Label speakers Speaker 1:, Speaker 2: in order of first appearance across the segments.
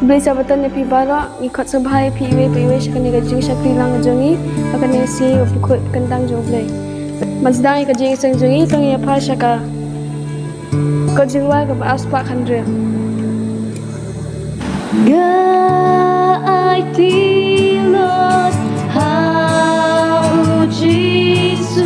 Speaker 1: Beli sabatan ni pi bara ikut sebahai pi iwe syakani gajing syakri lang jongi akan si pukut kentang joblay. Masdang gajing sang jongi tong ya pa syaka. Kajingwa ke aspa khandre.
Speaker 2: Ga ai tilot ha Jesu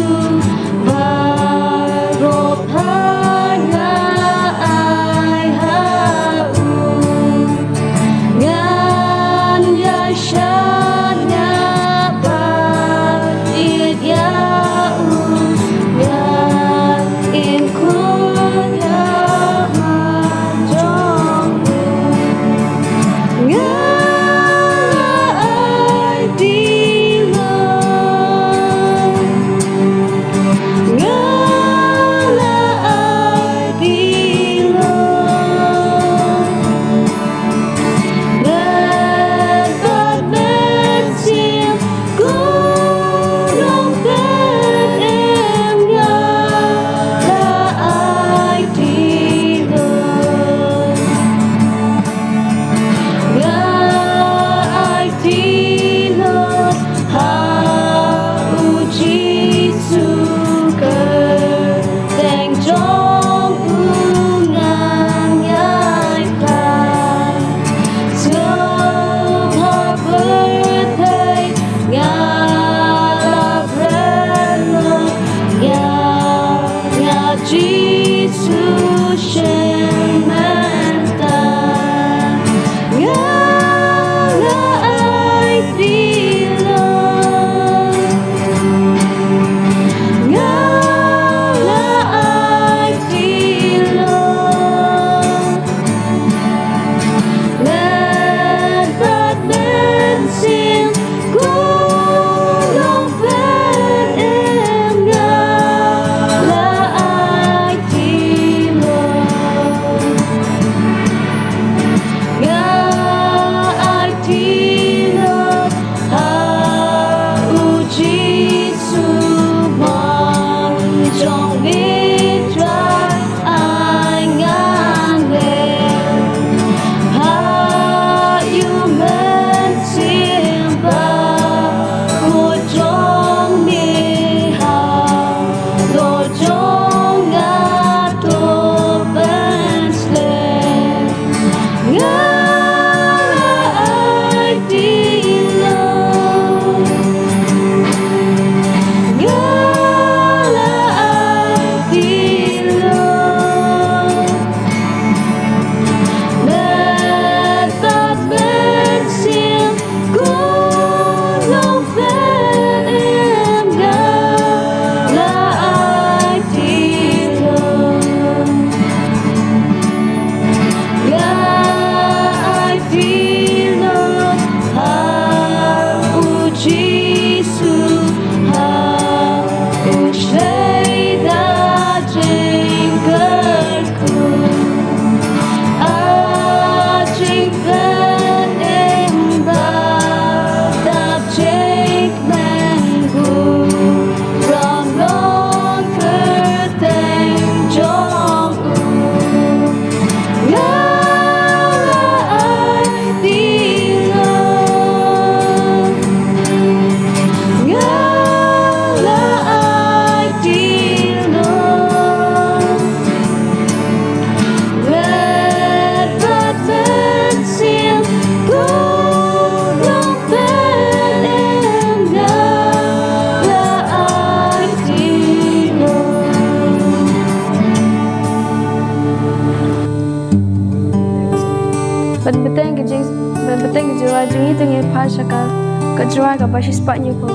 Speaker 1: Beteng jua jungi tengi pa syaka kajua ka bashi spatnya ko.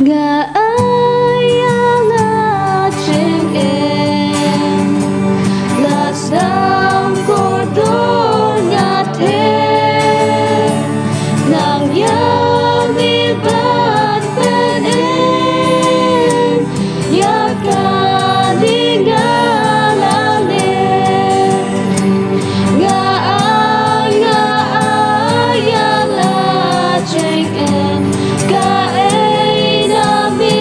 Speaker 2: Ga ayala ching em la sam kodonya te nang ya mi bat ben ya kadinga ayala ching em ka e na mi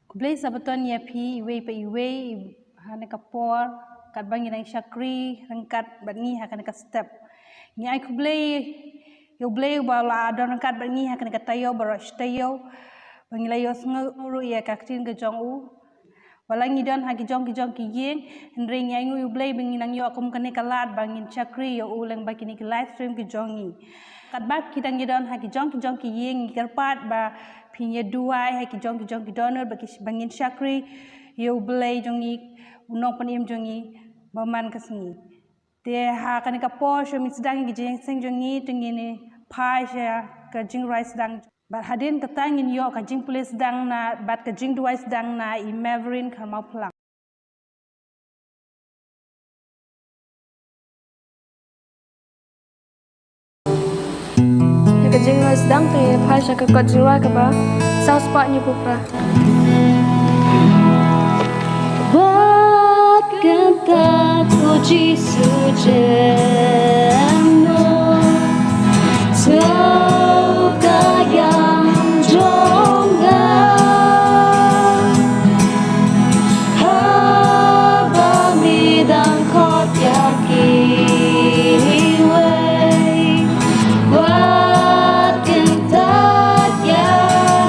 Speaker 3: Kublai sabaton ya pi iwe pa iwe hana kapor kat bangi nang syakri rangkat bangi hakan ka step ni ai kublai yo blai bala adon rangkat bangi hakan ka tayo barosh tayo bangi layo nguru ya kaktin ke jong u walang idon ha ki jong ki yeng ring ya ngu blai bangi nang yo akum kane kalat bangin syakri yo ulang bakini ki live stream ki jongi kat bak kita ngidon ha ki jong ki yeng kerpat ba pinya duai hai ki jong ki donor bagi bangin syakri yo blai jongi unong panim jongi baman kasngi te ha kan ka po sho mi sedang gi jeng seng jongi tengini pai sha ka jing rice dang bat hadin ka tangin yo ka jing police dang na bat ka jing duai dang na I Maverin khamau plang
Speaker 1: Kajing ras dang te phasha ka kajwa ka ba south spot ni pupra
Speaker 2: Buat kata puji sujudmu Semoga yang jongga Haba midang kot yakini way Buat kentat yangan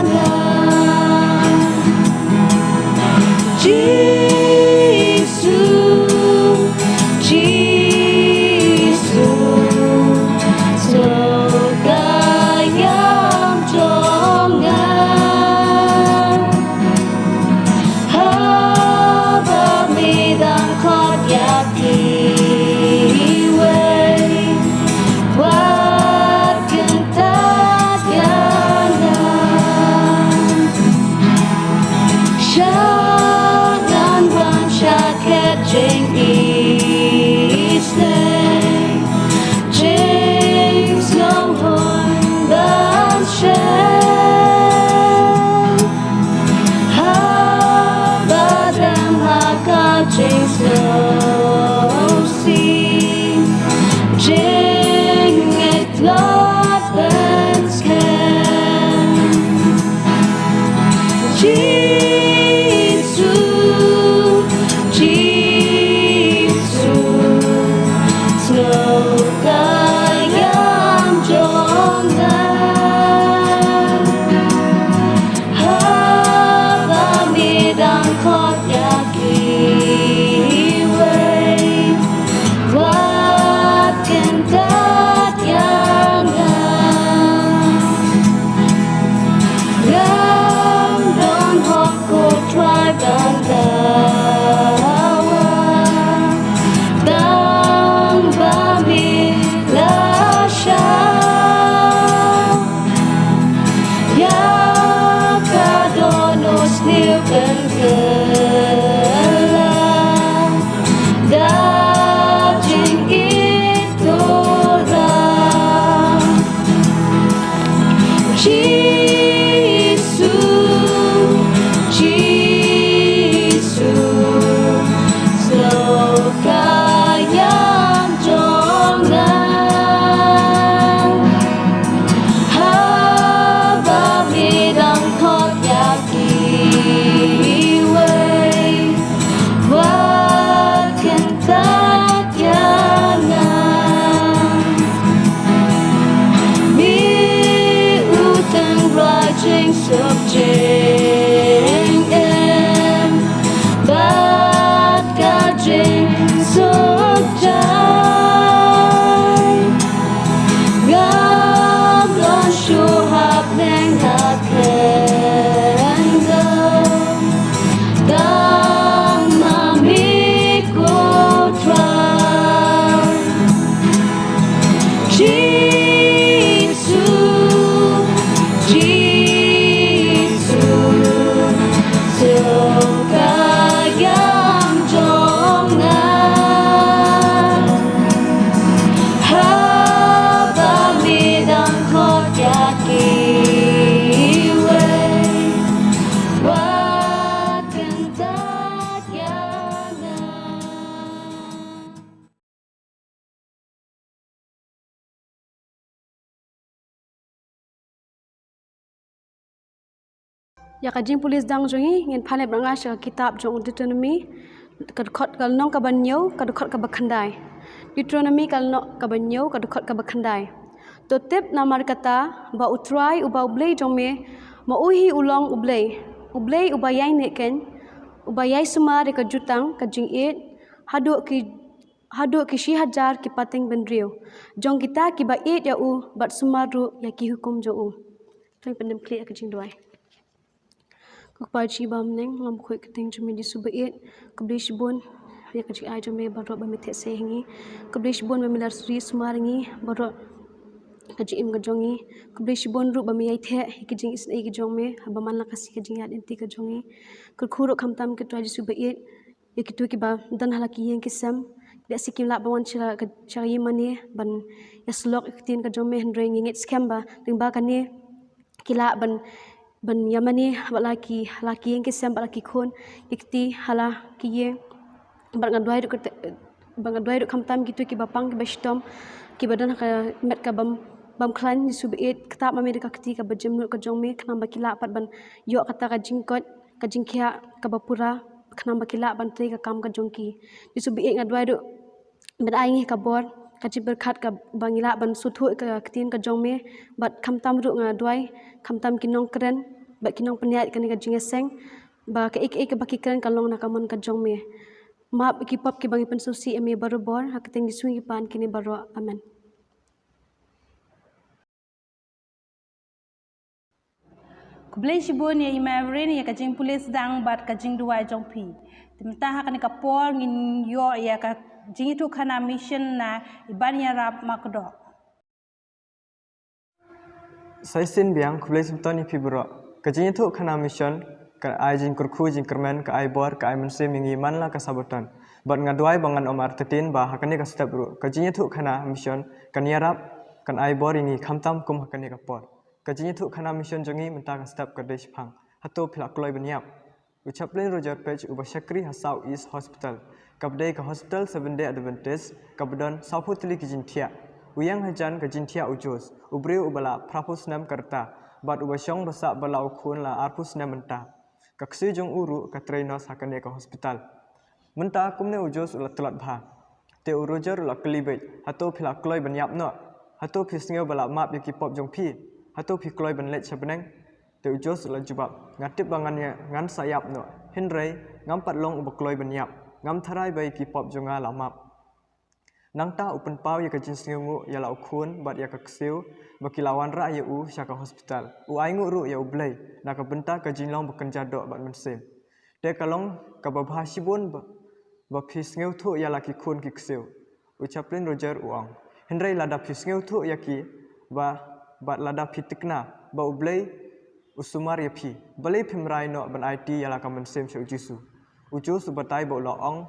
Speaker 2: Jesus
Speaker 1: Ya kajing polis dang jongi ngin phale branga sha kitab jong Deuteronomy kadkhot kal nong ka banyo kadkhot ka bakhandai. Deuteronomy kal no ka banyo kadkhot ka bakhandai. To tip namar kata ba utrai uba ublei jong me ma uhi ulong ublei ubayai neken ubayai suma re ka jutang kajing it hadu ki shi hajar ki pateng bendrio jong kita ki ba it ya u bat sumaru ya ki hukum jo u. Tang pendem clear kajing doai. Kupai bam neng ngam khoi keteng jumi di subait keblish bun ya kaji ai jumi barot bamite sehingi keblish bun bamilar sri sumaringi barot kaji im gajongi keblish bun ru bami ai the kijing is ai gajong me baman la kasi kajing ad inti gajongi kurkhuro khamtam ke twaji subait ya kitu ki ba dan halaki yang kisam ya sikim la bawan chara mani ban ya slok iktin gajong me hendreng ngit skamba tingba kani kila ban yamani laki yang kisam laki khon ikti hala kiye bangadwai bangadwai khamtam gitu ki bapang ki bastom ki badan ka met ka bam klan ni subit kata mami ka kti ka bajem ka jongme khnam bakila pat ban yo kata ka jingkot ka jingkhia ka bapura khnam bakila ban tri ka kam ka jongki ni subit ngadwai do ban ai ka bor kaji berkhat ka bangila ban suthu ka ktin ka jongme bat khamtam ru ngadwai khamtam kinong kren ba kinong peniat kan ka jingeseng ba ka ik ba kikren kalong na kaman ka jongme ma ki pop ki bangi pensusi ame barobor hakateng disui pan kini baro amen.
Speaker 3: Kublai shibon ya imavrin ya kajing polis dang bat kajing duai jong pi. Timta hakan ka por ngin yo ya ka jing itu kana mission na iban ya rap makdo.
Speaker 4: Saisin biang kublai subtani pi bro. Kajing itu kana mission ka ai jing kurkhu jing kermen ka ai bor ka ai mense mingi manla ka sabotan. Bat ngaduai bangan omar tetin ba hakani ka step bro. Kajing itu kana mission kan ya rap kan ai bor ingi khamtam kum hakani ka por. Kajing itu kana mission jongi menta ka step ka desh phang. Hato philak kloi banyap. Uchaplin Roger Page uba Shakri ha South East Hospital. Kabdai ka hospital 7-day Adventist kabdon Saputli ki jintia. Uyang hajan ka jintia ujos. Ubriu ubala prapus nam karta. Bat uba syong basa bala ukhun la arpus nam menta. Kaksi jong uru ka trainos hakane ka hospital. Menta kumne ujos ula telat bha. Te Roger ula kelibet. Hato philak kloi banyap no. Hato pisngeu bala map yaki pop jong pi. Hato pi kloi ban let chabeneng. Te ujos ula jubab. Ngatip bangannya ngan sayap no. Henrei ngam patlong uba kloi banyap. Ngam tharai bai ki pop jonga la map. Nangta upen pau ya ka jinsngu ya la ukhun bat ya ka ksiu bakilawan ra ya u syaka hospital. U aingu ru ya ublei na ka benta ka jinlong bekerja dok bat mensem. Te kalong ka babha sibun ba phisngeu thu ya la ki khun ki ksiu. Uchaplin Roger uang. Henrei lada phisngeu thu ya ki ba bat lada pitikna ba ublei usumar ya phi. Balei phimrai no ban IT ya la ka mensem shu jisu. Ucu subatai ba ula ong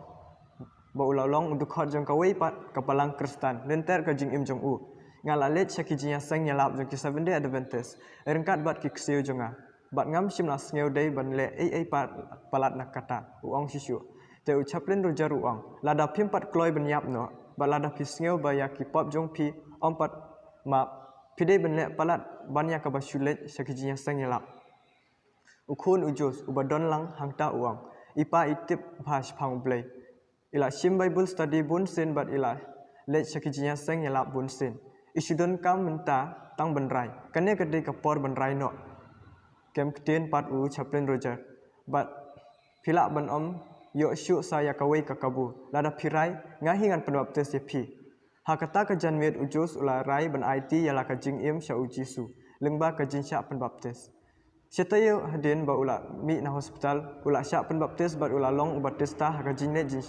Speaker 4: ba ula long untuk khot jong kawai pat kapalang Kristan lenter ka jing im jong u ngala let syaki jinya sang nyalap jong ki 7-day Adventist rengkat bat ki ksiu jonga bat ngam simla ngeu dei ban le ai pat palat nak kata uong sisu te uchaplin Roger uong lada pimpat kloi benyap no bat lada pisngeu ba ya ki pop jong pi ompat ma pide ben le palat banya ka basulet syaki jinya sang nyalap ukhun ujus ubadon lang hangta uong ipa itip bhash phang blai ila shim Bible study bun sen bat ila let syakijinya sang yalap bun sen isudon kam menta tang benrai kane kade ka por benrai no kem kten pat u chaplin Roger bat phila ban om yo shu saya kawai ka kabu lada phirai ngahingan penbaptis yepi hakata ka janwet ujus ula rai ban IT yala ka jing im sha ujisu lengba ka jin sha penbaptis Setayo hadin ba ula mi na hospital ula sya penbaptis bat ula long ubatista ka jinne jin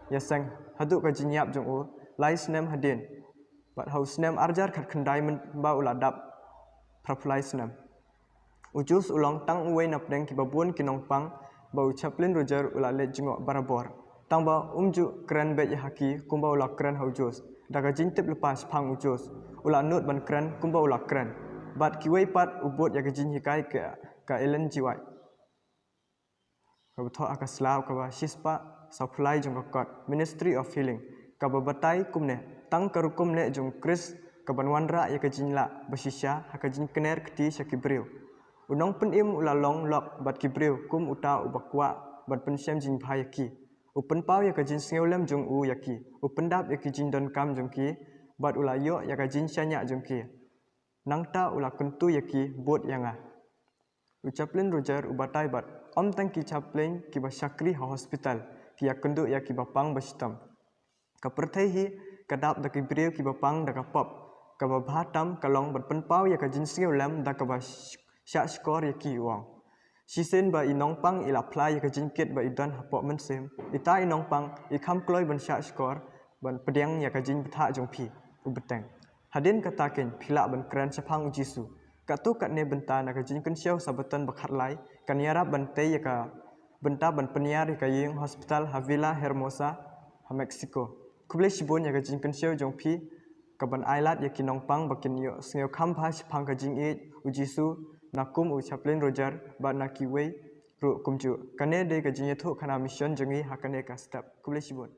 Speaker 4: yasang hadu ka jinyap jong u lais nem hadin bat haus nem arjar khat khandai men ba ula dap praplais nem ujus ulong tang uwei nap deng ki babun kinong pang ba uchaplin Roger ula le jingo barabor tang ba umju kran be haki kumba ula kran haujus daga jintip lepas phang ujus ula nut ban kran kumba ula kran bat kiwei pat ubut ya jin hikai ka elen jiwai ka tho akaslau ka ba shispa supply jong kot Ministry of Healing ka babatai kumne tang karukum ne jong Chris ka banwanra ya ka jinla basisha ha ka jin kner kti syaki briu Unong penim ulalong lok bat kibriu kum uta ubakwa bat pensyam jing phayaki. Upen pau ya kajin sngeulam jong u yaki. Upen dap ya kijin don kam jong ki bat ulayo ya kajin syanya jong ki. Nangta ula kentu yaki bot yanga. Ucaplin Roger ubatai bat om tang ki chaplin ki ba syakri ha hospital ki ya kendu ya ki bapang bastam. Ka perthai kadap da kibriu ki bapang da kapop. Ka ba bhatam kalong bat penpau ya kajin sngeulam da ka ba syak skor ya ki wang. Sisen ba inong pang ila apply ya kajin kit ba idan hapok mensem. Ita inong pang ikam kloy ban syak skor ban pediang ya kajin betha jong pi ubeteng. Hadin katakin phila ban kran sapang Jisu. Katu kat ne benta na kajin kensyau sabatan bakhat lai kan yara ban te ya ka benta ban peniar ka ying hospital Havila Hermosa ha Mexico. Kuble sibon ya kajin kensyau jong pi ka ban ailat ya kinong pang bakin yo sneu kham pha sapang kajin e Jisu nakum u chaplin Roger ba nakiwe ru kumju kane de kajin yathu khana mission jongi hakane ka step kuble sibon.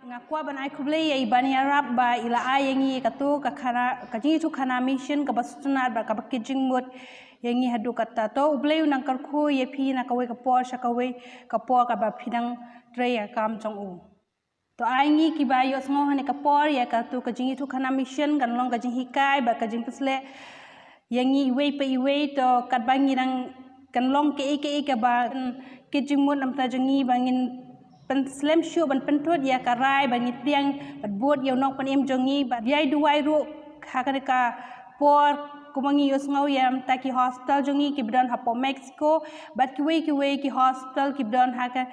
Speaker 3: Ngakwa ban ai kuble ya ibani arab ba ila ayengi katu ka khana kajing tu khana mission ka bastunat ba ka bakijing mut yangi hadu kata to ubleu nang karkhu ye phi na kawe ka por shakawe ka por ka ba phidang treya kam chong u to aingi ki ba yo sngo hane ka por ya katu kajing tu khana mission kan long kajing hikai ba kajing pusle yangi iwe pe iwe to kat bangi nang kan long ke ka ba kijing mut nam ta jangi bangin pen slam show ban pentut ya karai ban nitiang bat bot ya nok pan em jongi bat yai duai ru hakane ka por kumangi yosngau yam taki hospital jongi kibdan hapo Mexico bat kiwe ki hospital kibdan haka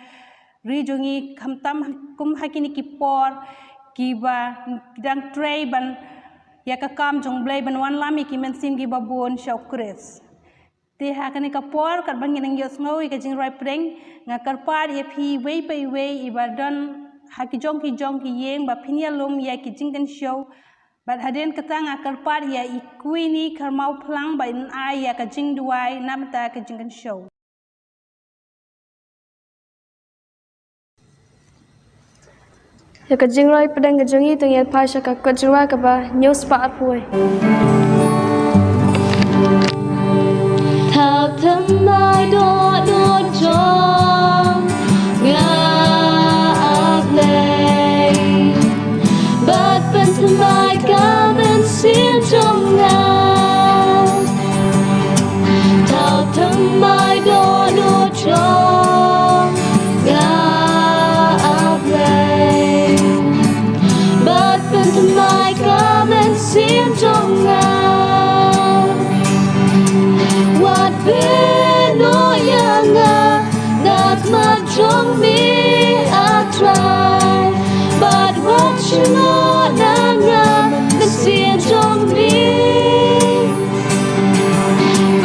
Speaker 3: ri jongi khamtam kum hakini ki por ki ba dang tray ban ya ka kam jong blai ban wan lami ki men sim ki babon shaukres te hakane ka por kat bangi nang yosngau ka jing rai preng ngakar par ye phi wei pe wei ibadan haki jong ki yeng ba phinia lum ya ki jingkan show bat haden katang ngakar par ya ikuini karmau plang ba in ai ya ka jing duai namta ka jingkan show.
Speaker 1: Ya kajing roi pedang kajongi tu ya pasha ka kajwa ka ba news pa apoi.
Speaker 2: Thao thâm mai đo đo tròn ngã áp lệ bát bên thâm mai ca bên xiên trong ngã thao thâm mai đo đo tròn ngã áp lệ bát bên thâm mai ca bên xiên trong ngã What no younger that much on me I try but what you know now the sin on me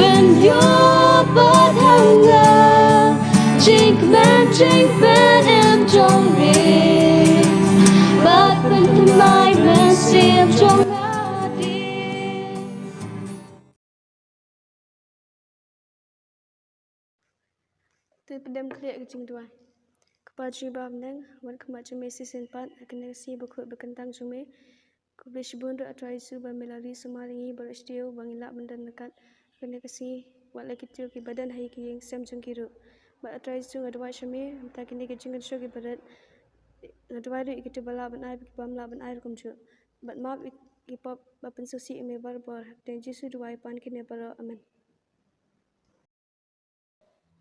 Speaker 2: when you're but hunger chink man em trong me but when my man sin trong
Speaker 1: Tu pedam kliak kajing duai. Kepada jiba menang, wan kemat jeme season 4 akan nasi berkut berkentang jeme. Kublish bundu atrai su ba melari sumaringi beristio bangilak bendan dekat akan kasi wat lagi tu ki badan hai ki yang sam jung kiru. Ba atrai su ngadwa jeme tak kini kajing show ki badat ngadwa du ikit bala ban ai bam la ban ai kumju. Bat map ki pop ba pensusi me barbar dan jisu duai pan kini bala aman.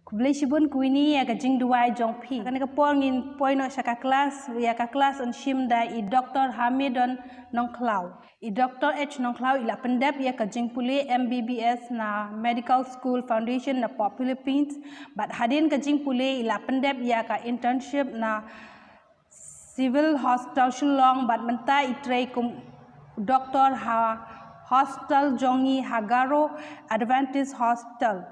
Speaker 3: Kublai shibun kuini ya kajing duai jong pi. Kan ka por ngin poino shaka kelas ya ka kelas on shim da I Dr. Hamidon Nongklau. I Dr. H Nongklau ila pendap ya kajing puli MBBS na Medical School Foundation na Pop Philippines. But hadin kajing puli ila pendap ya ka internship na Civil Hospital Shillong but menta itray kum Dr. Hospital Jongi Hagaro Adventist Hospital.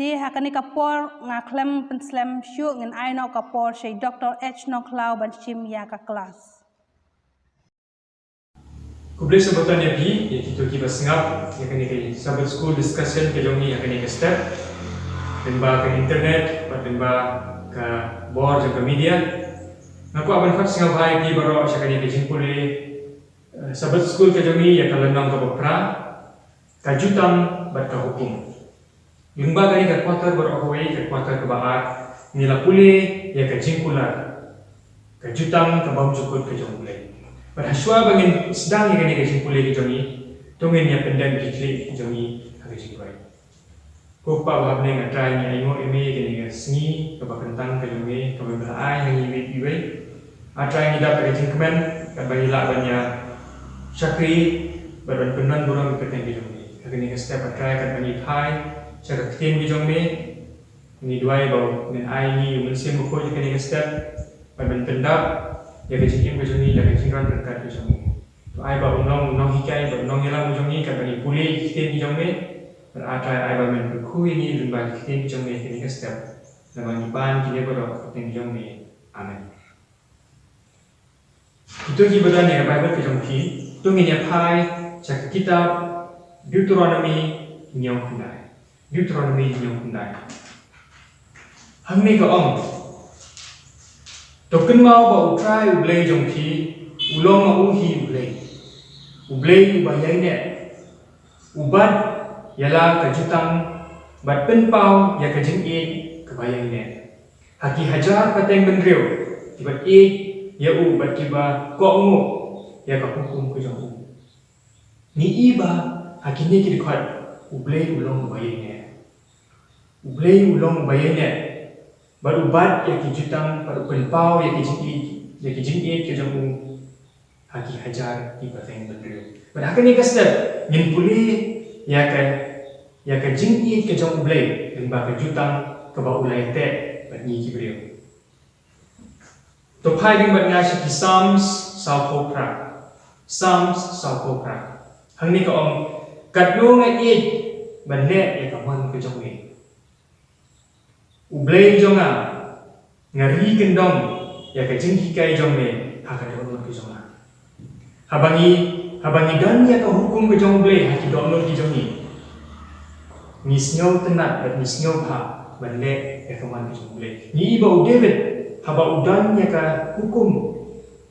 Speaker 3: Ti hakani kapor ngaklem penslam syu ngen aino kapor shay Dr. H Nongklau ban shim ya ka kelas.
Speaker 5: Kublai sebutan ya bi, ya kita kita sengap, ya kini ke sahabat school discussion ke jongi ya kini ke step, dan bah ke internet, dan bah ke board dan ke media. Aku akan fat sengap hai di baru saya kini ke jimpuli sahabat school ke jongi ya kalau nang ke bopra, kajutam bat ka hukum. Limba kani ka kuatar berokoi ka kuatar ke baat nila pule ya ka jingkular kajutam ka bam cukut ka jong pule. Berhaswa bangin sedang ya kani ka jingkule ka jongi tungin ya pendam kikli jongi ka jingkuai. Kupa bahapne ngatrai ni ayo eme kani ka sengi ka bakentang ka jongi ka berai yang iwe atrai ni dak ka jingkemen ka banila banya syakri badan penan burang peteng ka jongi. Kani ka step atrai ka bani thai cara ketim di jombe ni duai bau nen ai ni mensim ko je kene step pada tendap ya ke jikim ke joni ya ke jingran berkat ke joni to ai bau nong hikai bau nong yelang joni ka bani puli ketim di jombe berata ai bau men ku ini lumba ketim di jombe kene step na bani ban kine bodo ketim di jombe amen itu ki badan ya Bible ke jomki tu nginya pai cak kitab Deuteronomy nyong kunai Deuteronomy nyong kunai. Hang ni ka ong. Token mau ba utrai ublei jong ki ulong ma uhi ublei. Ublei ubayai ne. Ubat yala ka jutang bat penpau ya ka jing e ka bayai ne. Haki hajar pateng benriu tibat e ya u bat tiba ko ngo ya ka hukum ka jong u. Ni iba haki ni ki dikhat ublei ulong ubayai ne. Ublei ulong bayanya baru bat ya ki jutang baru penpau ya ki jingit ke jamu haki hajar di bateng bendrio. Padahal ni kasar ngin puli ya ka jingit ke jamu ublei dan ba ke jutang ke ba ulai te bat ni ki brio. To pai ding bat ngasih ki Psalms Salpopra. Psalms Salpopra. Hang ni ka om katlo nga it bande ya ka man ke jamu ni. Ublei jonga ngari kendong ya ka jing hikai jong me ha ka download ke jonga habangi dan ya ka hukum ke jong ublei ha ki download ke jong ni snow tenat bat ni snow ha bande ya ka man ke jong ublei ni iba David haba udan ya ka hukum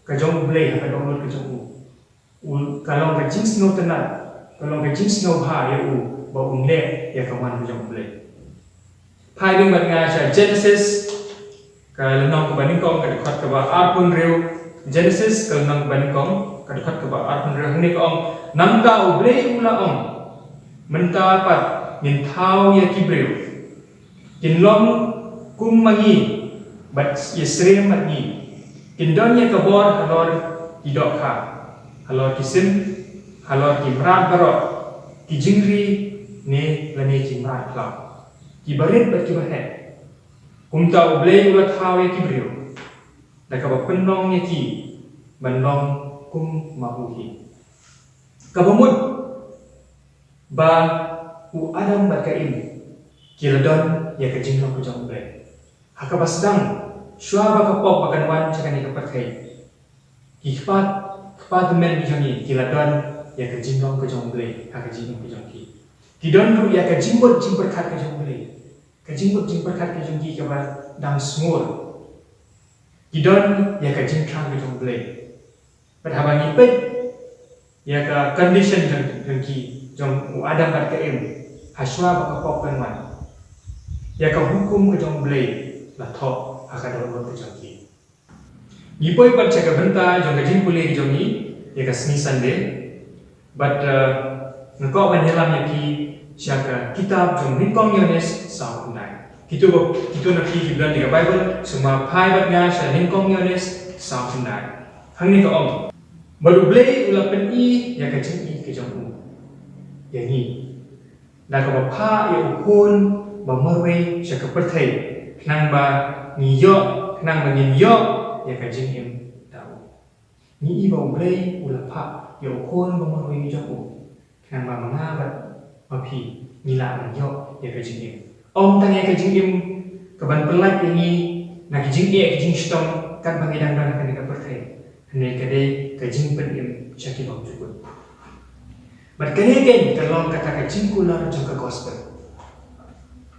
Speaker 5: ke jong ublei ha ka download ke jong kalau ka jing snow tenat kalau ka jing snow ha ya ba umle ya ka man ke jong ublei. Hai ding bat ngaja Genesis ka lenong ke baningkong ka dekat ke ba arpun reu Genesis ka lenong ke baningkong ka dekat ke ba arpun reu ni ka ong nangka ublei ula ong menta pat min thau ya kibreu kin long kum mangi bat yesrem mat ni kin don ya ka bor halor idok kha halor kisim halor kimrat barok ki jingri ne lane kimrat kla ki barit bat ki bahet kumta ublei ulat hawe ki brio da ka ba penong ye ki banlong kum mahuhi ka bamut ba u adam bat ka im ki ladon ya ka jinglong ku jong ublei ha ka basdang shwa ba ka pop bakan wan chakani ka pathai ki kpat men bi jangi ki ladon ya ka jinglong ku jong ublei ha ka jinglong ku jong ki don ru ya ka jimbot jimper khat ka jong ublei kajing berkat kajing ki kabar dang smur kidon ya kajing trang kajong blay berhabangi pet ya ka condition jong ki jong adam kat kaim haswa ba pop kan wan ya ka hukum kajong blay la thok akadon ro kajong ki ni poi pat cha ka benta jong kajing pulei jong ni ya ka sni sande but ngko ban helam ya ki siaka kitab jong Rinkong Yones sa unai. Kita nak pergi bilang di Bible semua pai bat nga sa Rinkong Yones sa unai. Hang ni ka om. Baru blei ula pen i ya ka jing i ke jong u. Ya ni. Da ka ba pa ya ukun ba marwei sa ka perthai. Knang ba ni yo, knang ba ni yo ya ka jing im tau. Ni i ba blei ula pa ya ukun ba marwei ni jong u. Knang ba mangabat Mapi nila menyo ya ke jingim. Om tanya ke jingim keban pelat ini nak jing e ke jing stong kan bangidang dan kan ka perthai. Hne kade ke jing penim syaki bang jukut. Bat kane ken kalong kata ke jing kula jong ka gospel.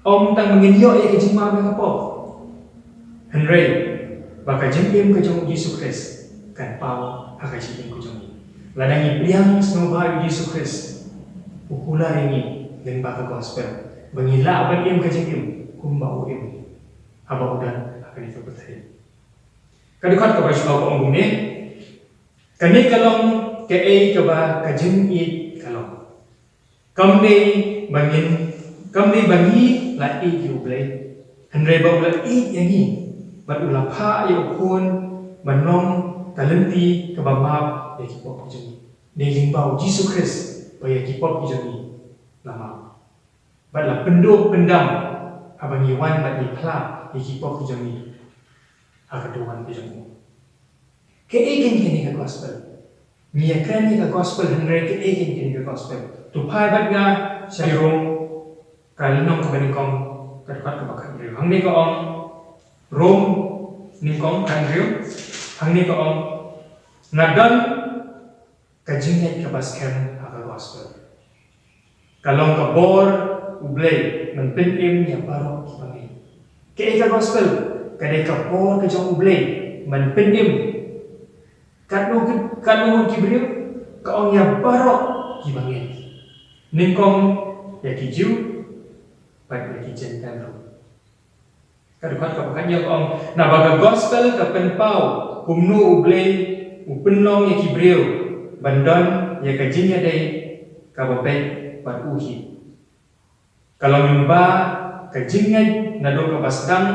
Speaker 5: Om tang menginyo ya ke jing ma ka pop. Henry baka jingim ke jong Yesus Kristus kan pau ha ka jingim ke jong. Ladangi priang snoba Yesus Kristus. ukula ini dan baka gospel bangila ban im kajing kumba im haba udan akan itu bertanya kadukhat ka baiswa ko ong ne kani kalong ke ei ka ba kajing i kalong kamne bangi la i yu blai hanre ba la i yangi ba ula pha yu kun banong kalenti ka ba map ya ki pop jeni ne lingbau Jesus Christ ba ya ki pop jeni lama ba la pendam abangi wan ba ni pla ya ki pop jeni akaduan jeni ke egen ka gospel ni akan ni ka gospel hanre ke egen ka gospel tu phai bat nga sairong kalinong kabanikong kadukhat ka bakhan riu hangni ka ong rom ningkong kan riu hangni ka ong nadon kajinget ka basken aga gospel kalong ka bor ublay manpin im ya baro kibangi ke ka gospel kadai ka bor ka jong ublay manpin im kadno kibriu ka ong ya baro kibangi ningkong ya kijiu baik ya kijen kan ru kadukhat ka bakhan ya ong na baga gospel ka penpau kumnu ublay upenlong ya kibriu bandon ya kajin ya dai ka bape pat uhi kalau mimba kajingan nado ka basdang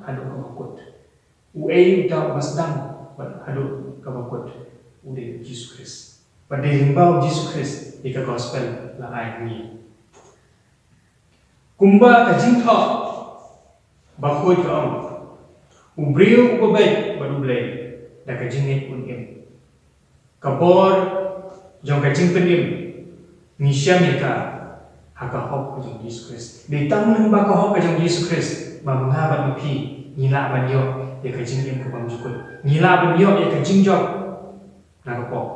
Speaker 5: hadu ka bakut uei uta basdang hadu ka bakut ude Jesus Christ pada limbau Jesus Christ ika gospel la ai ni kumba kajing tho bakhoi ka ong ubriu ubabai badublai da kajinget un em kabor jong kajing penim ni syamika haka hop ka jong Jesus Christ de tang nang ba ka hop ka jong Jesus Christ ba mengabat mepi nila banyo ya kajing em ka bang jukut nila banyo ya kajing job na ka pok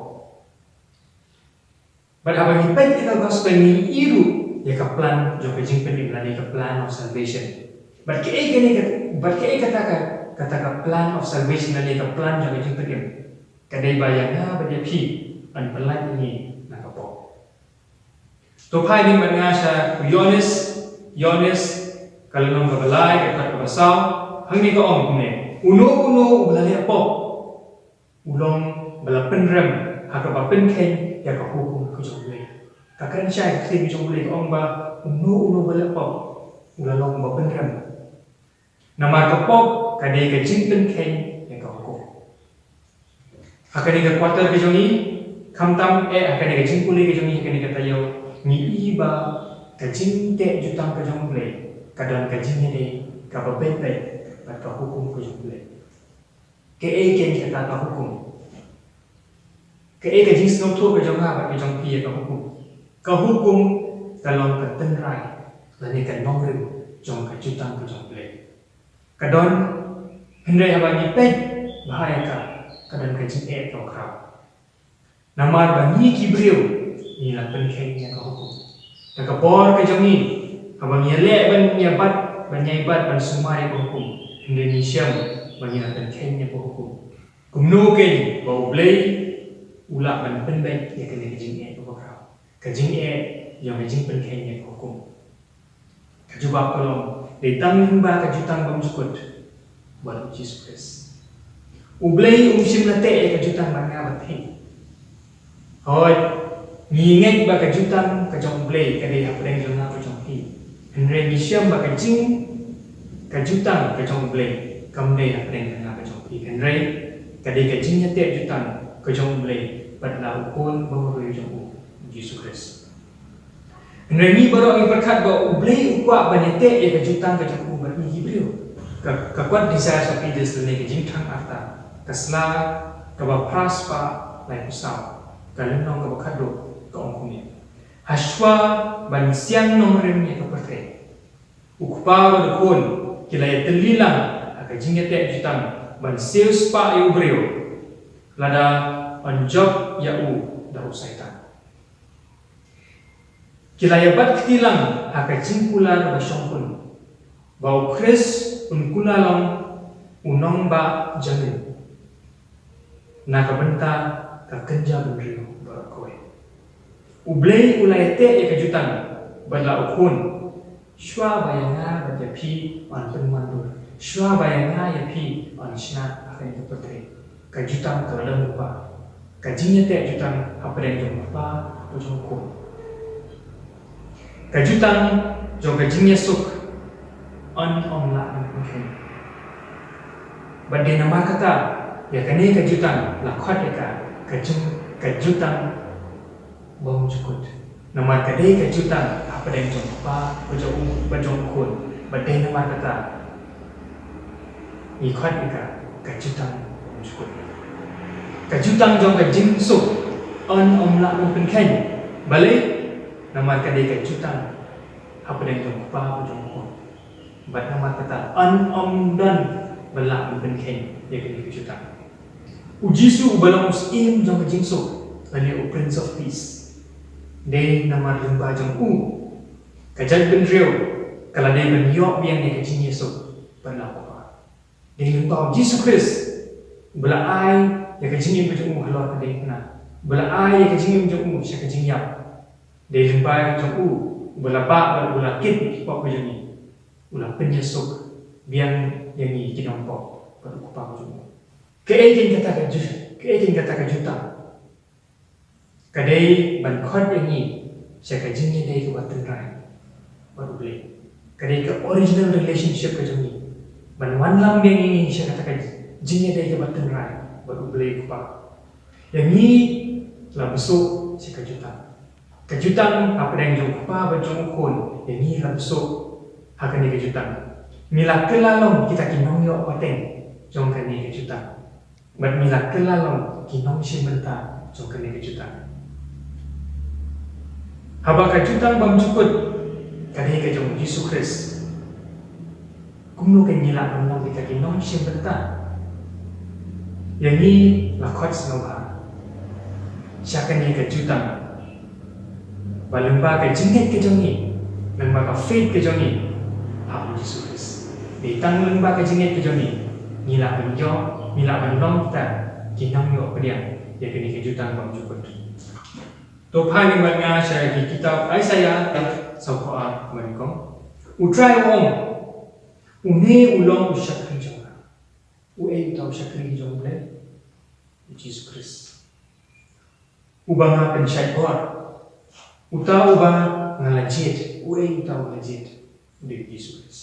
Speaker 5: but abang ipet ika gospel ni iru ya ka plan jong kajing penim na ka plan of salvation but ke kata ka plan of salvation na ka plan jong kajing penim kadai bayang na ba dia pi an pelan ini na ka pok to pai ni man nga sa Yones kalong ka balay ka basaw hangni ka ong ne uno ubalali pok ulong bala penrem haka ba penken ya ka hukum ku jong le ka kan syai kli jong le ong ba uno bala pok ulalong ba penrem nama ka pok kadai ka jing penken ya ka hukum akan ni ka quarter ke jong ni kamtam akan ni ka jing kuli ke jong ni akan ni ka tayo ni iba ka jing te jutang ka jong le kadang ka jing ni ka ba penpe ka hukum ku jong le ke ken ka hukum ke ka jing snom tu ka jong ha ka jong pi ka hukum kalong ka tenrai la ni ka nong rim jong ka jutang ka jong le kadon hendai haba ni pe bahaya ka kadang ka jing ka krau namar bani kibriu ni la penken ya ka hukum ta ka bor ka jong ni haba ni le ban ya bat ban nyai bat ban sumai ka hukum Indonesia ban ni la penken ya ka hukum kumno ken bau blai ula ban penben ya kena kajing ka krau kajing yang kajing penken ya ka hukum kajuba kolong ditang ba kajutang bang jukut buat Jesus Christ ublay umsim nate ya kajutang banga bathi hoy ngingek ba kajutang kajong ublay kadai hapdeng jong na kajong hi henre nisiam ba kajing kajutang kajong ublay kamde hapdeng jong na kajong hi henre kadai kajing nate jutang kajong ublay padla ukon bawa jong Jesus Christ henre ni baru ang berkat ba ublay ukwa banete ya kajutang kajong ubat ni Hebrew kakwat desire sa pides le kajing thang arta kasla kaba praspa lai pusau kalenong kaba khado ka ongkuni haswa ban siang nong rem ya kapate ukpa ba kun kilaya telilang akajing te jutang ban seus pa ubreo lada onjok ya da usaitan kilaya bat kitilang akajing kula ba syongkun bau Chris unkulalong unong ba jamin nakabenta ka kenja benrio ba koe Ublay ulay te ya kejutan badla ukun. Shwa bayanga badya pi on penmandur. Shwa bayanga ya pi on shinat akan itu putri. Kejutan kelam lupa. Kajinya te jutan apa yang jom lupa ujung kun. Kejutan jom kajinya suk on la mungkin. Badai nama kata ya kini kejutan lakot ya kejutan bom cukut. Nama kedai kejutan apa yang jumpa bajong kun. Badai nama kata ikut ika kejutan bom cukut. Kejutan jom kejing suk on la mungkin kan. Balik nama kedai kejutan apa yang jumpa bajong kun. Bad nama kata dan belak mungkin kan ya kedai kejutan. Ujisu balang usim jom kejing suk. Lani Prince of Peace. Dia nama lemba jong kajat ben rio kalau dia ben yok biang dia kecing Yesus berlaku dia lemba Yesus Kristus bela ai ya kecing jong keluar ke dia kena bela ai ya kecing jong saya kecing yap dia lemba jong bela pak bela kit pok jong ulah penyesuk biang yang ni kita nampak pada kupa jong keekin kata kejutan kadai ban khot yang ni saya kaji ni dari kebatan rai baru beli kadai ke original relationship ke ni ban wanlam yang ini saya kata kaji ni dari kebatan rai baru beli kupa yang ni lah besok saya kejutan apa yang jom kupa berjong kun yang ni lah besok akan ni kejutan mila kelalong kita kinong yo pateng jom kan ni kejutan ban mila kelalong kinong simenta jom kan ni kejutan haba kejutan bam cukut kadai kejong Yesus Kristus kumno kan nila nang kita kinong simbenta yang ni lakot snova siakan ni kejutan balemba kejinget kejong ni lemba ka faith kejong ni haba Yesus Kristus ditang lemba kejinget kejong ni nila benjo nila benong kita kinong yo pedian ya kini kejutan bam cukut Tuhan yang mengajar saya di kitab Isaiah saukoa mereka. Utrai wong, une ulong usyakri jonga, ue utau usyakri jongle, Yesus Kristus. Ubanga pensyait bor, utau ubang ngalajit, ue utau ngalajit di Yesus Kristus.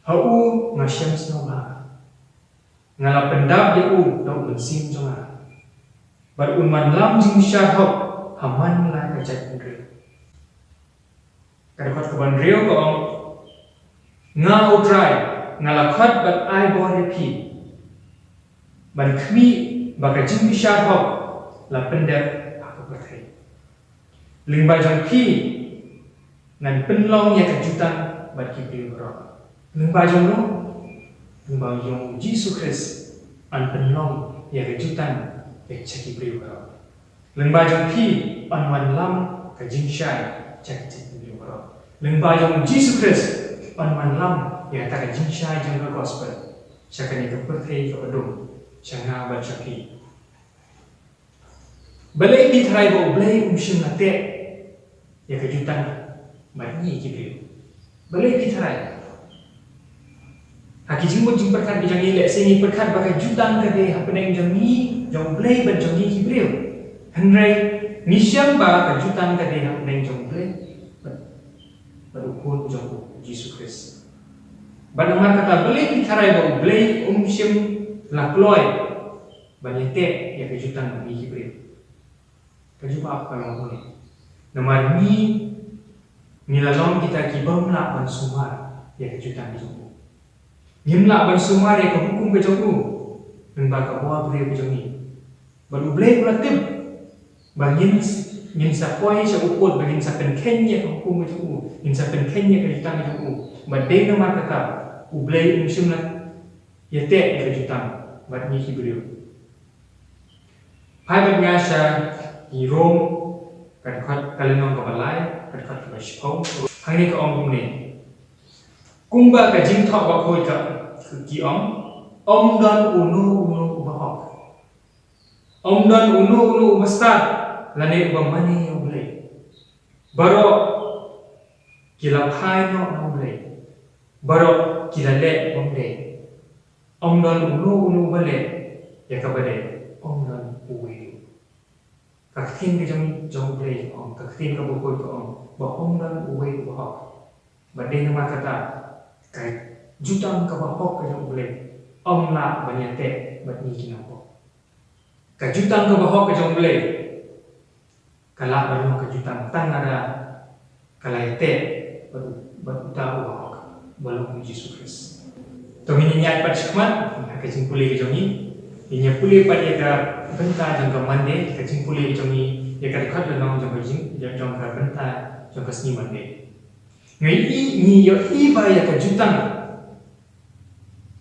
Speaker 5: Hau ngasyam snoba, ngala pendap dia tau bensim jonga. Berunman lam jing syarhok. Haman lah kajat Andrea. Kadang kaban Rio ko ang nga utray ngalakhat bat ay borepi. Ban kmi baka jing bisya hok la pendek aku berkait. Lingba jang pi nan penlong ya kejutan bat kipi ro. Lingba jang lo lingba jang Yesus Kristus an penlong ya kejutan ya kipi ro. Lengba jong pi an wan lam ka jing shai cak cak ni ro lengba jong Yesus Kristus an wan lam ya ta ka jing shai jong ka gospel sakani ka perthei ka adum changa ba chaki balai bi thrai bo blai shim na te ya ka jutan ba ni ki bi balai bi thrai haki jing mo jing perkat bi jang ile se ni perkat ba ka jutan ka de hapneng jong ni jong blai ba jong ni ki breu Henry Nisiam ba kejutan ka dehang neng jongple berukun jong Yesus Kristus. Banamar kata beli bicara ba beli sim lakloy banyete ya kejutan ni Hebrew. Kejupa apa yang boleh. Namar ni nilalong kita kibam la ban sumar ya kejutan jong. Nimla ban sumar ya kehukum ke jong nang ba ka bawa beli jong ni. Baru beli pula tim bangin sa poi sa upod bangin sa penkenya hukum itu in sa penkenya kejutan itu badai nama kata ublay umsimna yate kejutan bad ni Hebrew pai bad ngasa di Rom kadkat kalenong kabalai kadkat kabashpong hangni ka ong ni kumba ka jing thok ba khoi ka ki om dan unu ubahok om dan unu ubastad lani ubamani ublay Barok kila pai no boleh. Barok kila le boleh. Om don ulu boleh. Ya kabade om don uwe. Kaktin ke jong boleh om. Kaktin ke bukoi ke om. Ba om don uwe ba. Bade nama kata kai jutang ke ba ke jong boleh. Om la banyate bat ni kinapa. Kai jutang ke ba ke jong boleh. Kala baru ke jutang tang ada kalai baru tahu bahwa belum Yesus Kristus. Tomi ni nyat pat shikmat ke jimpuli ke jongi. Inya puli pat ya ka benta jang ka mande ke jimpuli ke jongi ya ka dekat dengan jang ka jang ka benta jang ka seni mande. Ngai ni yo iba ya ka jutang.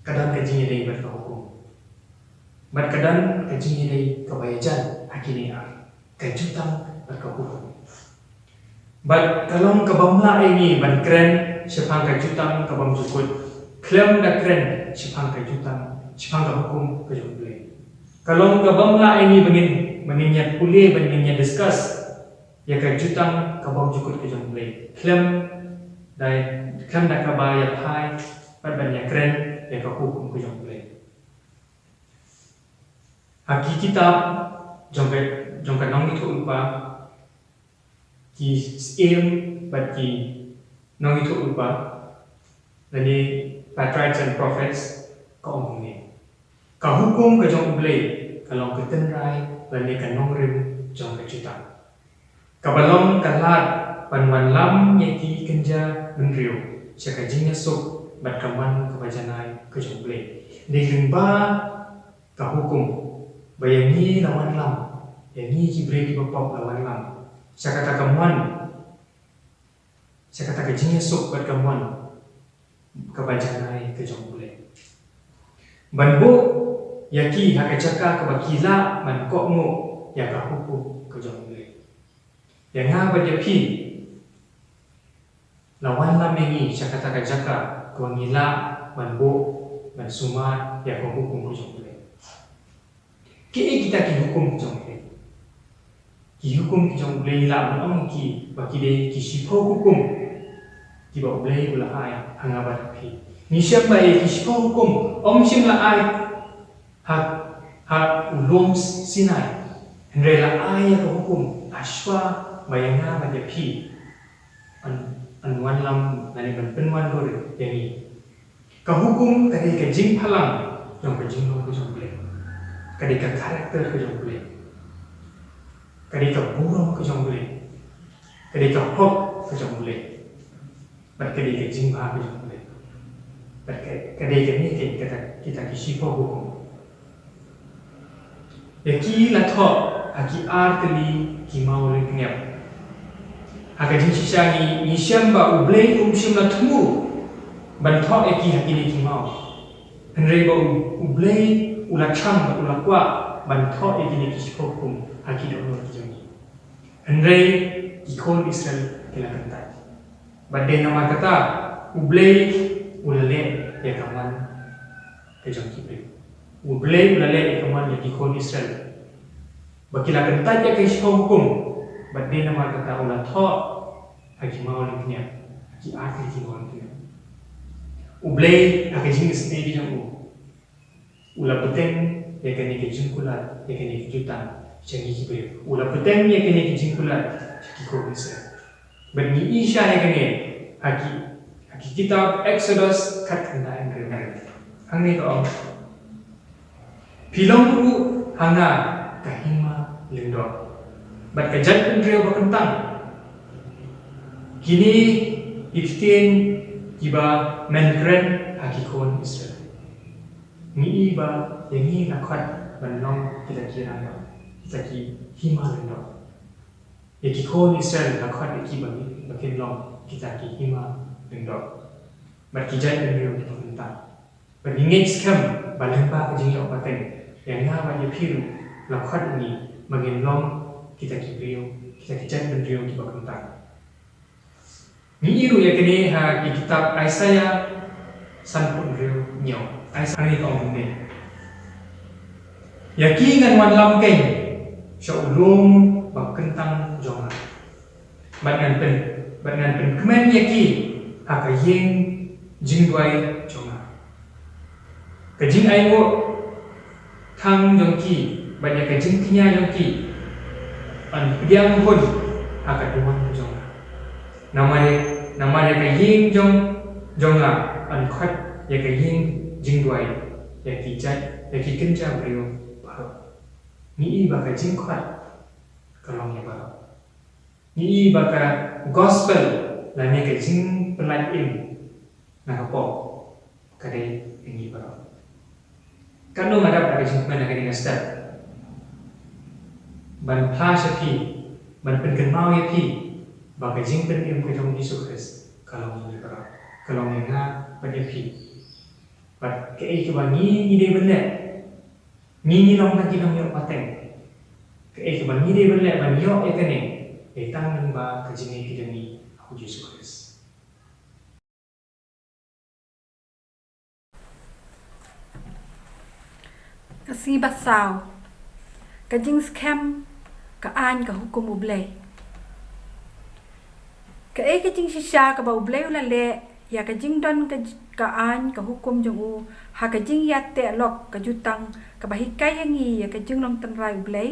Speaker 5: Kadang ke jingi dei ber ka hukum. Bat kadang ke jingi dei ka bayajan hakini ka jutang ber ka hukum. But kalau kabamla ini ban keren sepang kajutang kabam sukut klaim da keren sepang kajutang sepang hukum kajutang. Kalau kabamla ini mengingat pulih mengingat discuss ya kajutang kabam sukut kajutang. Klaim da kabaya pai ban banyak keren ya hukum kajutang. Haki kitab jongkat nong itu lupa ki aim but ki nong itu lupa jadi patriarchs and prophets ka omong ni ka hukum ka jong ublay kalau ka tenrai lani ka nong rim jong ka cita ka balong ka lat panwan lam yaki kenja menriu sia ka jingnya suk bat kaman ka bajanai ka jong ublay ni rimba ka hukum bayangi lawan lam yangi ki bre ki bapop lawan lam. Saya kata kamuan, saya kata kejinya sok buat kamuan kebajanai kejong boleh. Banbu yaki hak caka kebakila man kokmu ya kahuku kejong boleh. Yang ngapa dia pi lawan lamengi saya kata kejaka kebangila banbu man suma ya kahuku kejong boleh. Kita hukum kejong boleh. Ki hukum ki jong boleh la on ki baki de ki sipo hukum ki ba boleh ulah ai hangabat pi ni siapa ki sipo hukum om sim la ai ha ulum sinai henre la ai ka hukum aswa bayanga ba de pi an wan lam nani ban penwan dor yani ka hukum kadi ka jing phalang jong ka jing lo ko jong boleh kadi ka karakter ko jong boleh kadika burung ke jong boleh kadika hok ke jong boleh bat kadika jingha ke jong boleh bat kadika ni kita kisipo hukum yaki la tho aki artli ki maule ngep aga jing sisangi ni syamba ublei sim la thumu ban tho eki hakini ki mau henre ba ublei ula cham ula kwa ban tho eki ni kisipo hukum haki do kijongi Andre ikon Israel kila kantai badai nama kata ublei ulale ya kaman kejong kibri ublei ulale ya kaman ya ikon Israel bakila kantai ya kaish hukum badai nama kata ulatho haki mau linknya haki akli ki mau linknya ublei haki jingis ne bijong ula peteng ya kene kejong kulat ya kene kejutan Jangan kibir. Ulah petang ni kena kijingkulat jadi kau bisa. Bagi Isya ni kena haki kitab Exodus kat kena engkau. Hang ni kau. Pilong dulu hanga kahima lendok. Bat kejat pendria berkentang. Kini iftin kiba menkren haki kon Israel. Ni iba yang ni nakhat menong kita kira. Taki hima lendok. Yaki kon Israel lakhat iki bagi long kita ki hima lendok. Bat kijai pendrio kita mentang. Bat ingin skam balemba kejing yok pateng. Yang ngapa dia piru lakhat ini bagi long kita ki brio kita kijai pendrio kita mentang. Ni iru ya kini ha di kitab Isaiah sanpun rio nyo. Isaiah ni kau ni. Yaki ngan wan lam keng Sya'ulung berkentang jongan บัดงานเป็นขมันยากีหากยิงจิงด้วยจงกะจิงไอโมทางยงกีบัดยากะจิงขี้ยายงกีอันเดียงคนหากดูมันจงnamanya ka ying jonga an khat ya ka ying jingwai ya ki jai ya ki kenja brio baro ni ba ka jing khat kalong ya baro ni ba ka gospel la ni ka jing pelan im na ka po ka dei ini baro kan no ngadap ka jing mana ka ni step ban pha sha pi ban pen kan mau ya pi bagi jing pen im ke jong Yesus Kristus kalau ni berapa kalau ni na pada pi bag ke ai ke bangi ni de benda ni long nak kita yo pateng ke ai ke bangi de benda ban yo e ke ni e tang nang ba ke jing ke demi aku Yesus Kristus
Speaker 3: Kasi basaw ka jing scam ka an ka hukum ublay ka e ka jing shisha ka ba ublay ulale ya ka jing don ka an ka hukum jong u ha ka jing yat te lok ka jutang ka ba hikai yangi ya ka jing long tan rai ublay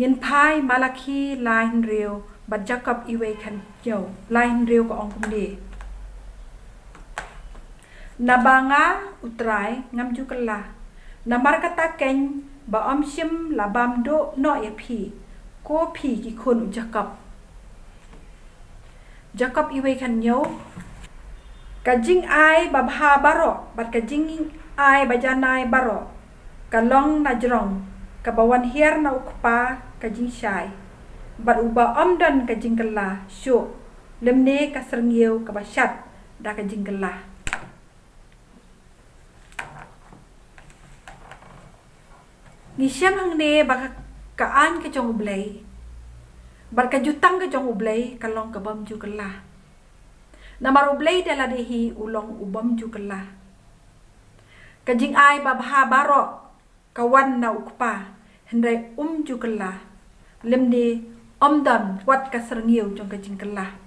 Speaker 3: yen phai malaki line real ba jacob iwe kan yo line real ka ong kum de nabanga utrai ngam jukalla namar kata ken ba om shim labam do no ya phi ko phi ki khun Jacob iwe kan yo ka jing ai ba bha baro bat ka jing ai ba janai baro ka long na jrong ka bawan hier na ukpa ka jing shai bat uba om dan ka jing kala sho lemne ka serngeu ka ba shat da ka jing kala ni syam hang ne ba ka an ka jong ublay bar ka jutang ka jong ublay kalong ka bam ju kala namar ublay dala dehi ulong ubam ju kala ka jing ai ba bha baro ka wan na ukpa hendai ju kala lemne omdan wat ka serngeu jong ka jing kala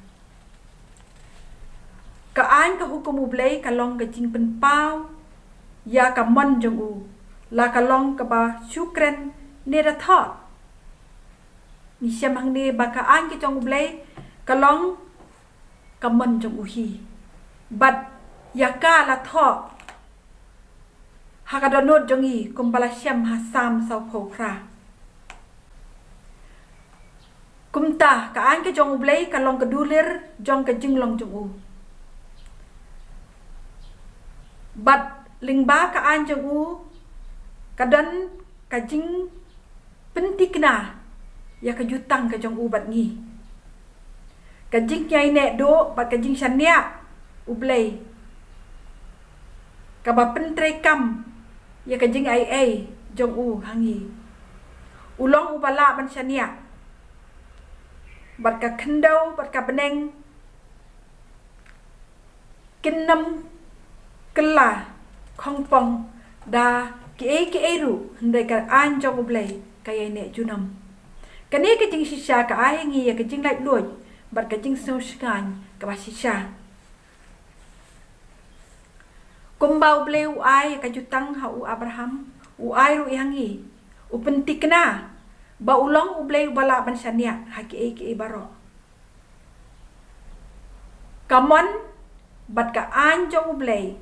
Speaker 3: ka an ka hukum ublay kalong ka jing pen pau ya ka mon jong u la kalong ka ba shukren ne da tha ni syamang ne ba ka an ke jong ublay kalong ka mon jong u hi bat ya ka la tha ha ka donot jong i kum bala syam ha sam sau pho kra kum ta ka an ke jong ublay kalong ka dulir jong ka jing long jong u bat lingba ka an jong u kadan ka jing pentikna ya ka jutang ka jong ubat ni ka jing nyai ne do bat ka jing shania ublay ka ba pentre kam ya ka jing ai jong u hangi ulong ubala ban shania bat ka khendau bat ka beneng kinnam kala khong pong da ke ru ndai ka an jong ublay kaya ne junam kani ka jing shisha ka ai ngi ya ka jing lai loi bat ka jing so skan ka ba shisha kumba ublay u ai ka jutang ha u abraham u ai ru yangi u pentikna ba ulong ublay bala ban shania ha ke baro kamon bat ka an jong ublay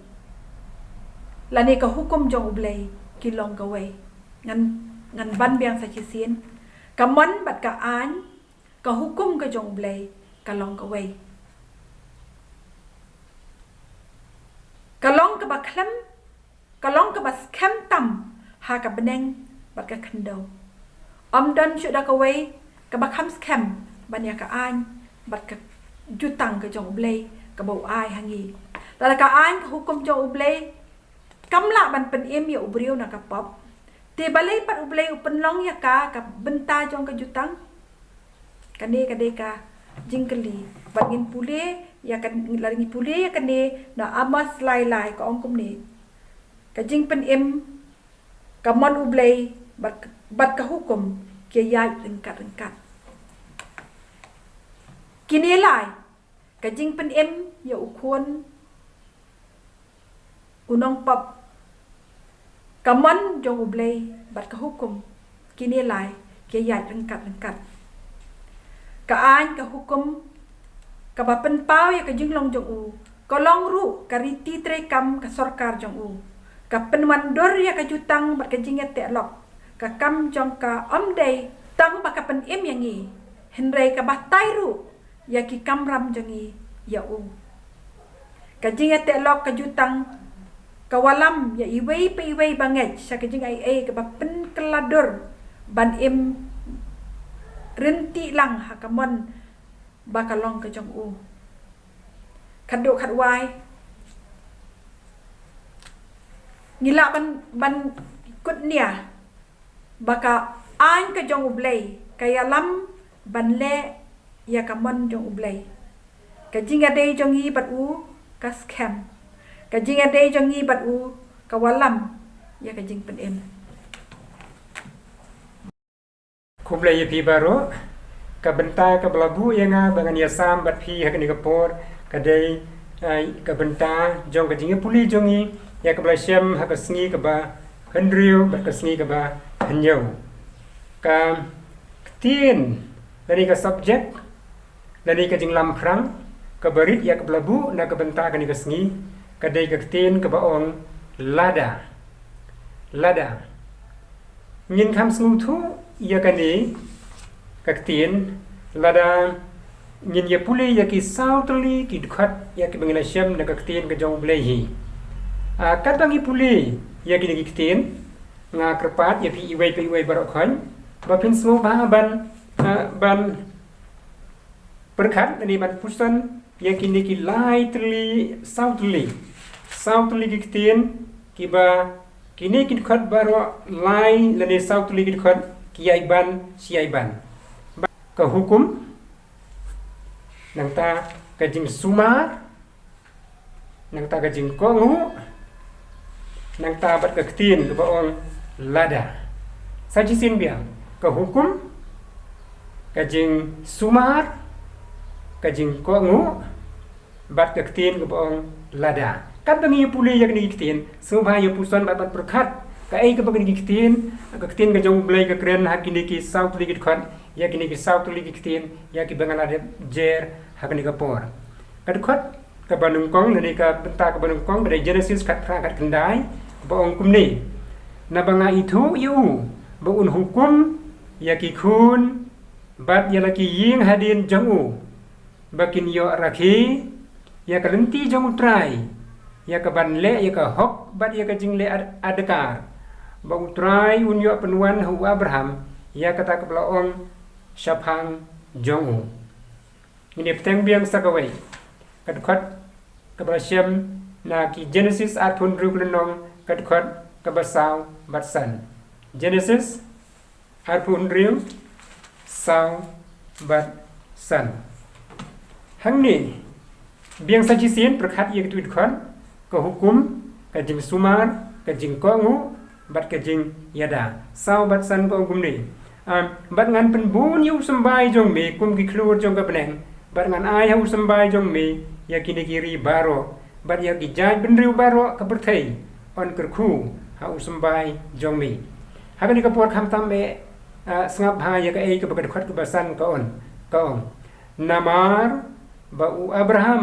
Speaker 3: lani ka hukum jong ublay kilong gaway ngan ban biang sa chisien kamon bat ka an ka hukum ka jong ublay kalong gaway kalong ka ba khlem kalong ka ba scam tam ha ka beneng bat ka khandau dan syu da gaway ka ba kham scam ban ya ka an bat ka jutang ka jong ublay ka bau ai hangi la ka an ka hukum jong ublay kamla ban pen em ya ubriu na ka pop te balai pat ublay upen long ya ka benta jong ka jutang kane ka jingkeli bat ngin pule ya kan laringi pule ya kane na amas lai ka ong kum ne ka jing pen em ka mon ublay bat ka hukum ke yai rengkat
Speaker 6: kini lai kajing pen em ya ukun unong pap kaman jong ublay bat ka hukum kini lai ke yat lengkat ka an ka hukum ka ba pen pau ya kajing long jong u ka long ru ka riti tre kam ka sarkar jong u ka pen mandor ya ka jutang bat kajing ya te lok ka kam jong ka day tang ba ka pen em yang ni henrei ka ba tai ru ya ki kam ram jong i ya u kajing ya te lok ka jutang kawalam ya iwei pe iwei banget sa kajing ai ka ba pen keladur ban em renti lang hakamon bakalong ka jong u khaddo khadwai ngila ban kut nia baka an ka jong ublay kaya lam ban le ya kamon jong ublay kajing ade jong i bat u ka scam kajing ade jong i bat u kawalam ya kajing pen em
Speaker 7: Kublai ya pi baro ka benta ka belabu ya nga bangan ya sam bat pi ha ni kapor kadai ka benta jong ka jingi puli jongi ya ka bela syam ha ka sngi ka ba hendriu bat ka sngi ka ba hanyau ka tin lani ka subject lani ka jing lam prang ka barit ya ka belabu na ka benta ka ni ka sngi kadai ka tin ka ba ong lada nhìn khám sung thu ya kani các tiền là da nhìn ya puli ya ki sao tali ki khat ya ki bangla shem na các tiền ka jong blei hi kat bangi puli ya ki ni tiền nga kerpat ya pi iwei barok khan ba pin smu ba ban perkhat ni ban pusan ya ki ni ki lai tali sao tali ki tiền ki ba kini kin khat baro lai lani south ligit khat kiai ban siai ban ka hukum nang ta ka jing sumar nang ta ka jing kongu nang ta bat ka tin ka baong lada saji sin bia ka hukum ka jing sumar ka jing kongu bat ka tin ka baong lada kan bangi puli yak ni kitin subha ya pusan bat perkhat ka ai ka bangi kitin ka kitin ka jong blai ka kren hakini ki south ligit khat ya kini ki south ligit kitin ya ki bangala de jer hakini ka por kad khat ka banung kong ni ka benta ka banung kong dari genesis kat pra kat kendai ba ong kumni na banga itu yu ba un hukum ya ki khun bat ya laki ying hadin jangu bakin yo rakhi ya kalenti jong utrai ya ka ban le ya ka hok bat ya ka jing le adekar ba utrai un yo penuan hu Abraham ya kata ka blaong syapang jongu ini peteng biang sakawai kad khat ka brasyam na ki Genesis atun ruklenong kad khat ka basau batsan Genesis atun rim sau bat san hang ni biang saji sin perkhat ya tu khat ka hukum ka jing sumar ka jing kongu bat ka jing yada sau bat san ko hukum ni bat ngan pen bun yu sambai jong me kum ki klur jong ka beneng bat ngan ai hu sambai jong me ya kini kiri baro bat ya ki jaj ben riu baro ka berthai on kerku ha u sambai jong me ha ni ka por kham tam me sngap ha ya ka ei ka bakat khat ka basan ka on namar ba u Abraham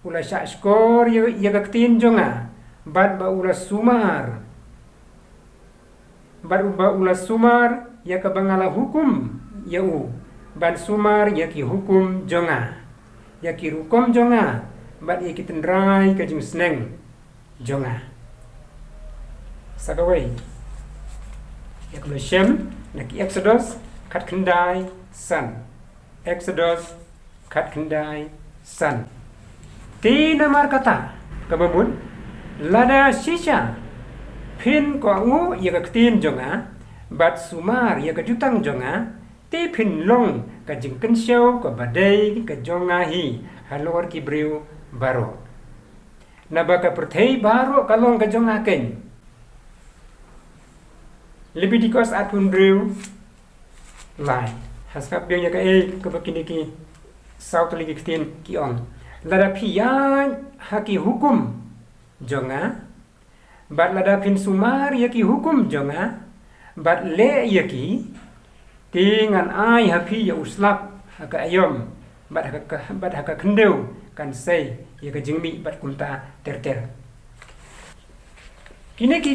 Speaker 7: ula syakskor ya kaktin jonga bat ba ula sumar ya ka bangala hukum ya u ban sumar ya ki hukum jonga ya ki hukum jonga bat ya ki tendrai ka jing sneng jonga sagawai ya ka shem na ki exodus kat kendai san ti namar kata kabamun lada shisha pin ko ngu ya ka tin jonga bat sumar ya ka jutang jonga ti pin long ka jingken show ko badai ka jonga hi halor ki briu baro nabaka perthei baro kalong ka jonga ken Leviticus atun briu lai haskap biang ya ka ka bakini ki Sautuli kiten kiong. Lada pian haki hukum jonga. Bat lada pin sumar yaki hukum jonga. Bat le yaki tingan ai hapi ya uslap haka ayom. Bat haka kendeu kan say yaka jingmi bat kunta ter. Kini ki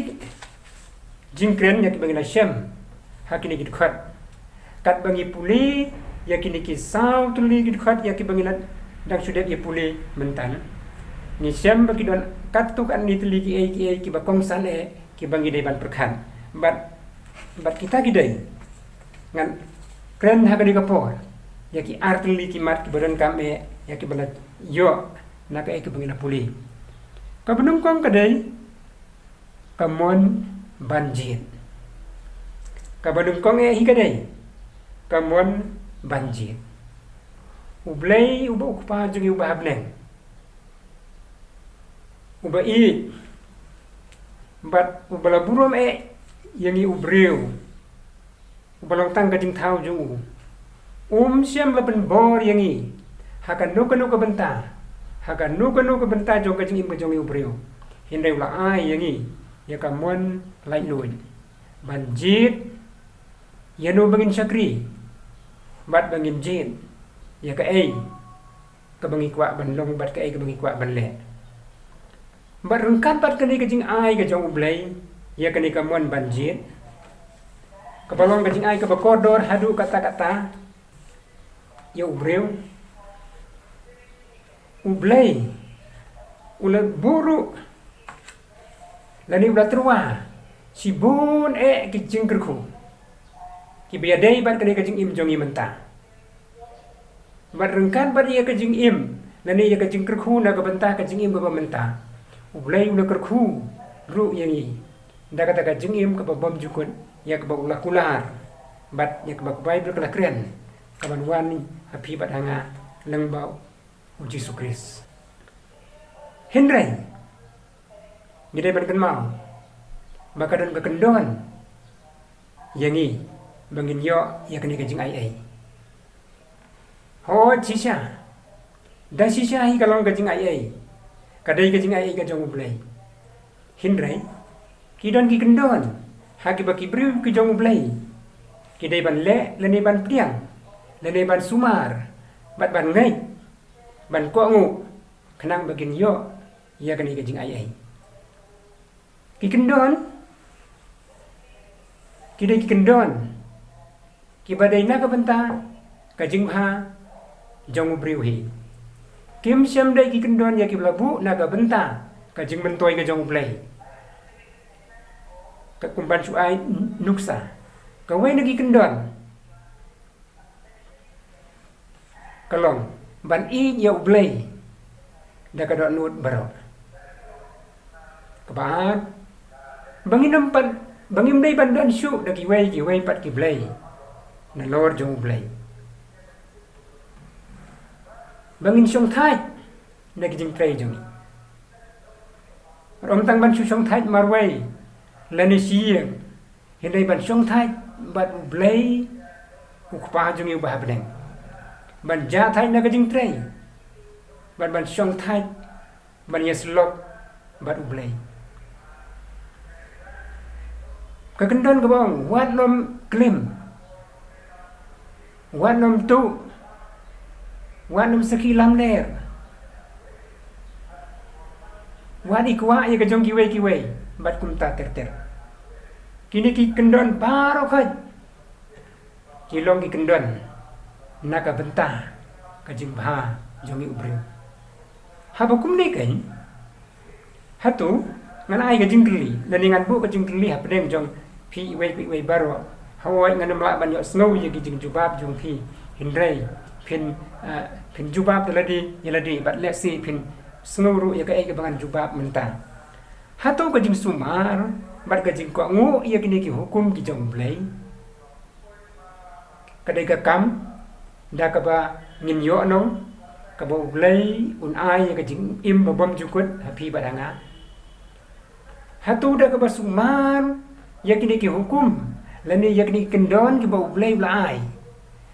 Speaker 7: jingkren yaki bagi Hashem hakini ki khat. Kat bagi puli yakini ki sautuli ki khat yaki bagi dang sudet ya puli mentan. Ni Shem bagi don kat tu kan ni teli ki ki bakong san ki bagi dai ban perkan. Bat kita gidai ngan kren hakani kapor yaki artli ki mat ki badan kame yaki balat yo naka ki bagi puli. Ka benung kong kadai kamon banjir. Ka benung kong hikadai kamon banjir. Ublay uba ukpa jungi uba hableng. Uba i bat ubala burom yangi ubreu. Ubalong tang gading tau jungu. Siam laban bor yangi. Hakan nuka benta. Hakan nuka benta jong gading imba jongi ubreu. Hindai ula ai yangi. Ya kamon lai luin. Banjir yanu bangin syakri. Bat bangin jin. Ya ka ka bangi kwa ban long bat ka ka bangi kwa ban le. Bat rengkat bat kani kajing ai ka jong ublay ya kani ka mon banjir. Ka balong kajing ai ka bakodor hadu kata-kata ya ubreu. Ublay ula buru lani ula terwa sibun kajing kerku. Ki biadai bat kani kajing im jongi mentah. Bat rengkan bat ia kajing im lani ia kajing kerku na ka bentah kajing im ka mentah. Ublay ula kerku ru yangi da kata kajing im ka bam jukun ya ka ulah kular bat ya ka bai berkala keren ka banwan api bat hanga lengbau uji sukris Henry gidai ban kenmau bakadan bakendon yangi bangin yo ya kani kajing ai ho sisa da sisa hi kalong kajing ai kadai kajing ai ka jong ublay Henry kidon ki kendon haki baki briu ki jong ublay kidai ban le lene ban priang lene ban sumar bat ban ngai ban ko ngu kenang bagin yo ya kani kajing ai ki kendon kidai ki kendon ki badai na ka benta kajing ha jong ubriu hi kim syam dai ki kendon ya ki blabu na ka benta kajing mentoi ka jong ublay ka kumban su ai nuksa ka wai nagi kendon kalong ban i ya ublay da ka dot nut baro kabaat bangin pan bangim dai ban don su da ki wai pat ki blay na lor jong ublay bangin song thai da ki jing trai jong rom tang ban su song thai marway lani siang hindai ban song thai bat ublay ukpa jong yu ba bneng ban ja thai na ka jing trai ban song thai ban yeslok bat ublay ka kendon ka bong wat nom klim wat nom tu wat nom saki lam ler wat ikwa ya ka jong kiwei bat kumta ter kini ki kendon baro khat kilong ki kendon naka benta ka jing bha jongi ubri habakum ni kan hatu ngan ai ka jing kli dan ngan bu ka jing kli ha pedeng jong pi wei baro hawai ngan mla ban yo snow ye ki jing jubab jong pi hindrai pin jubab yaladi bat lesi pin snow ru ya ka ai ka bangan jubab menta hatu ka jing sumar bat ka jing ko ngu ya kini ki hukum ki jong blai kadai ka kam da ka ba ngin yo no ka bo blai un ai ka jing im ba bom jukut hapi badanga hatu da ka ba sumar ya kini ki hukum lani ya kini kendon ki bo blai blai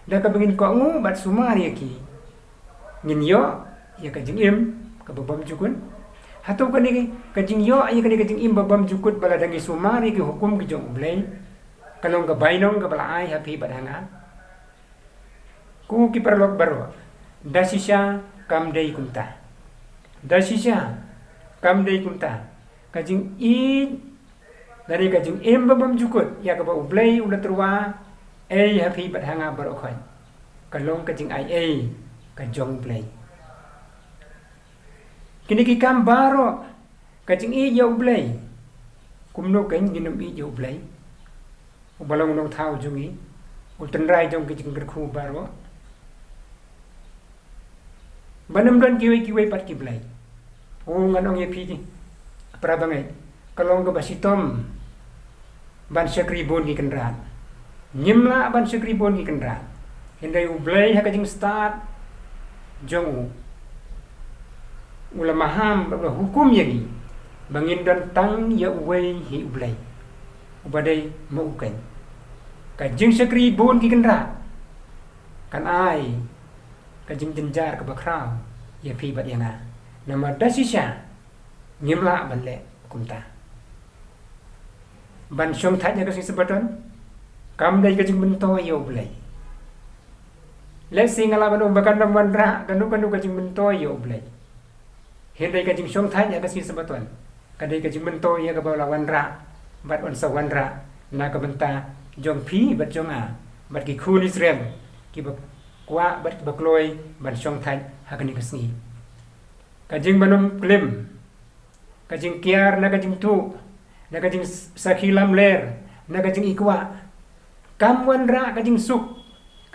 Speaker 7: da ka bangin ko ngu bat sumar ya ki ngin yo ya ka jing im ka babam jukun hatu ka ni ka jing yo ya ka ni ka jing im babam jukut bala dangi sumari ki hukum ki jong blai kalong ka bainong ka bala ai happy badanga ku ki perlok baro dasisha kam dei kunta dasisha kam dei kunta ka jing i dari ka jing im babam jukut ya ka ba blai ula terwa ai happy badanga baro khoi kalong ka jing ai ka jong blai kini ki kam baro ka jing i yo blai kumno kan ginum i yo blai ubalong nong thau jungi utan rai jong ki jing kerku baro banam dan kiwe pat ki blai nganong ye pi prabangai kalong ka basitom ban sakribon ki kenran nyimla ban sakribon ki kenran hindai ublai ha ka jing start jong ulama ham hukum yang bangin dan tang ya uwei hi ublai ubadai mau kan kajing sakribon ki kendra kan ai kajing jenjar ke bakrau ya pi bat yang nama dasisha nyimla banle kumta ban syong thanya ka sing sebaton kam dai kajing bento ya ublai let's sing ala ban bakan mandra kanu kajing bento ya ublai hindai kajing syong thanya ka sing sebaton kadai kajing bento ya ka balawan ra bat on sawan ra na ka benta jong pi bat jonga bat ki khun Israel ki ba kwa bat bakloi ban syong than hakani kasni kajing banom klim kajing kiar na kajing tu na kajing sakhilam ler na kajing ikwa kamwan ra kajing suk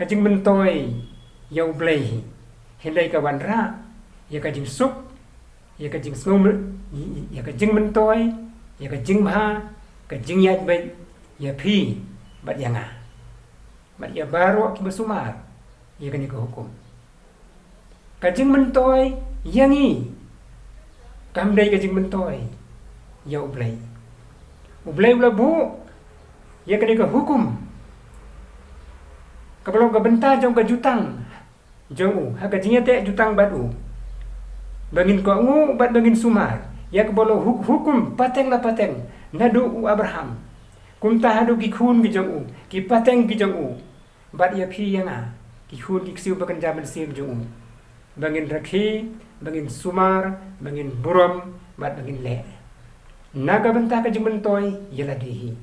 Speaker 7: kajing bentoi yau blai hindai ka wan ra ya kajing suk ya kajing ngom ya kajing bentoi ya kajing bha kajing yat bai ya pi bat yanga bat ya baro ki besumar ya kani ko hukum kajing bentoi yangi kam dai kajing bentoi ya ublai ula bu ya kani ko hukum kabalo ka benta jong ka jutang jong ha kajing te jutang batu bangin ko ngu bat bangin sumar ya kabalo hukum pateng la pateng nadu Abraham kumta hadu ki khun ki jong ki pateng ki jong bat ya phi yanga ki khun ki siu bakan jaman sim jong bangin rakhi bangin sumar bangin buram bat bangin le naga benta ka jing bentoi yala dehi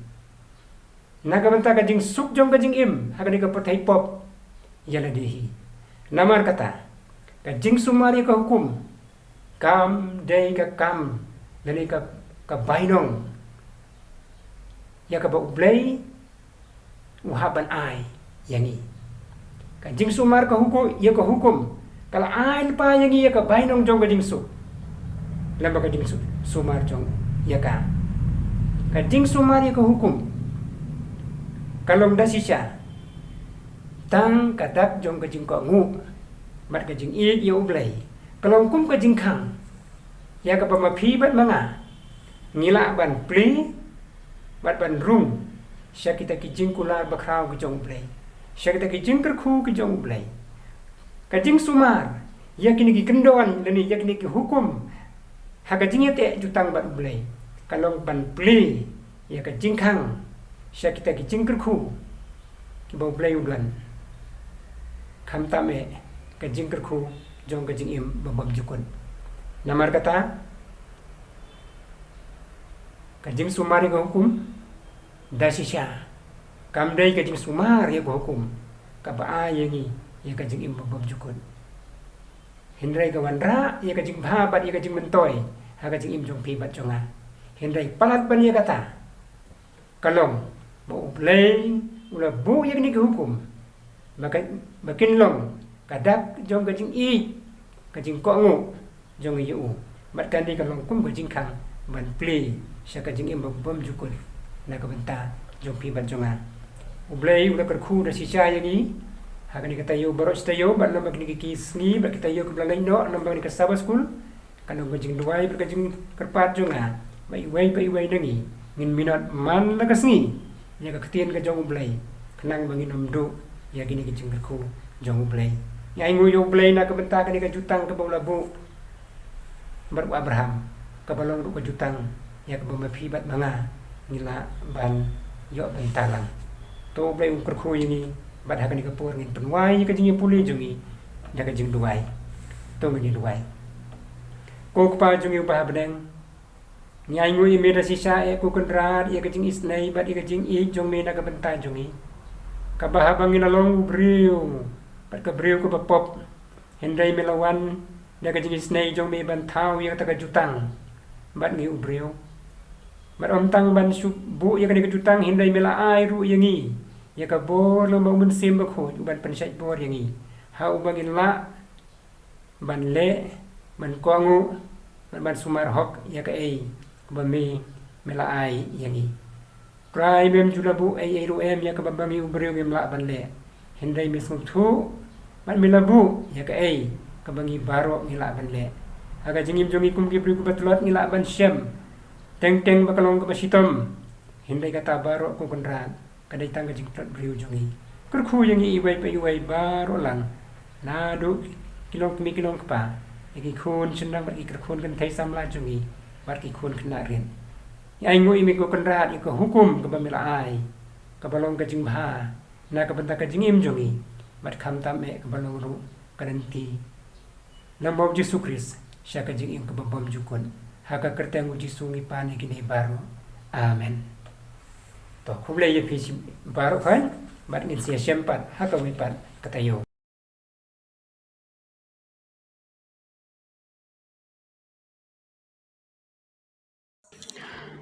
Speaker 7: naga benta ka jing suk jong ka jing im hakani ka pathai pop yala dehi namar kata ka jing sumari ka hukum kam dei ka kam dani ka bainong ya ka ba ublai uhaban ai yangi ka jing sumar ka hukum ya ka hukum kala ai pa yangi ya ka bainong jong ka jing suk lamba ka jing sumar jong ya ka jing sumar ya ka hukum kalong dasisha tang kadak jong ka jing ko ngu mat ka jing i ya ublai kalong kum ka jing khang ya ka pa ma phi bat manga ngila ban pli bat ban rum syakita ki jing kular bakrau ki jong ublai syakita ki jing kerku ki jong ublai ka jing sumar ya kini ki kendon dani ya kini ki hukum ha ka jing te jutang bat ublai kalong ban pli ya ka jing khang syakita ki jing kerku ki ba ublai udan kham ta me ka jing kerku jong ka jing im babam jukun namar kata ka jing sumar ka hukum dasisha kam dai ka jing sumar ya hukum ka ba ayangi ya ka jing im babam jukun hindrai ka wanra ya ka jing bha bat ya ka jing mentoi ha ka jing im jong pi bat jonga hindrai palat ban ya kata kalong bo play ula bu ya ni ka hukum bakin long kadak jong ka jing i ka jing ko ngu jong yu bat kan di kalong kum ka jing khang ban play sya ka jing im babam jukun na ka benta jong pi ban jonga ublai ula kerku da sisa yangi ha kan kata yo barot stayo ban lama kini ki sngi ba kita yo ke belai no lama ni ka sabah school kan ka jing duai ka jing kerpat jonga bai wai dangi ngin minat man la ka sngi ya ka ketien ka jong ublai kenang bangin amdu ya gini ki jing kerku jong ublai Yang ingu yo blay na kabenta ka ni ka jutang ka labu. Baru Abraham ka balong ka jutang ya ka mapi bat manga ngila ban yo bentalang. To blay ung kerku ini bat ha ka ni ka por ngin penwai ka jing puli jungi ya ka jing duai. To ngi duai. Ko pa jungi ba beneng nyai ngui mera sisa e ku kendrat ia kejing isnai bat ia kejing I jong mena ka bentai jongi ka bahabangin along briu bat ka briu ku bapop hendai melawan dia kejing isnai jong me bantau ia ta ka jutang bat ngi ubriu bat om tang ban bu ia ka jutang hendai mela ai ru yangi ia ka bor lo mau mensim ba khu ban pensai bor yangi ha ubangin la ban le ban kongu ban sumar hok ia ka ei bami melai yangi krai mem julabu ai ru em ya ka bami ubriu mem la ban le hendai mesum thu ban melabu ya ka ai ka bangi baro ngila ban le aga jingim jongi kum ki bri ku batlat ngila ban syam teng teng bakalong ka basitom hendai kata baro ku kendran kadai tang ka jing plat briu jongi kurku yangi iwai pa iwai baro lang nadu kilong kmi kilong pa iki khun sendang bagi kerkhun kan thai samla jongi bat ki khun kena rin ai ngui mi ko kendrat ko hukum ke bamila ai ka balong ka jing bha na ka banta ka jing im jongi bat kham tam e ka balong ru karanti lambo Yesus Kristus sya ka jing im ka bam jukun ha ka kerteng Yesus ngi pan ki ne baro amen to kuble ye pi baro kan bat ngin sia sempat ha ka wi pat katayo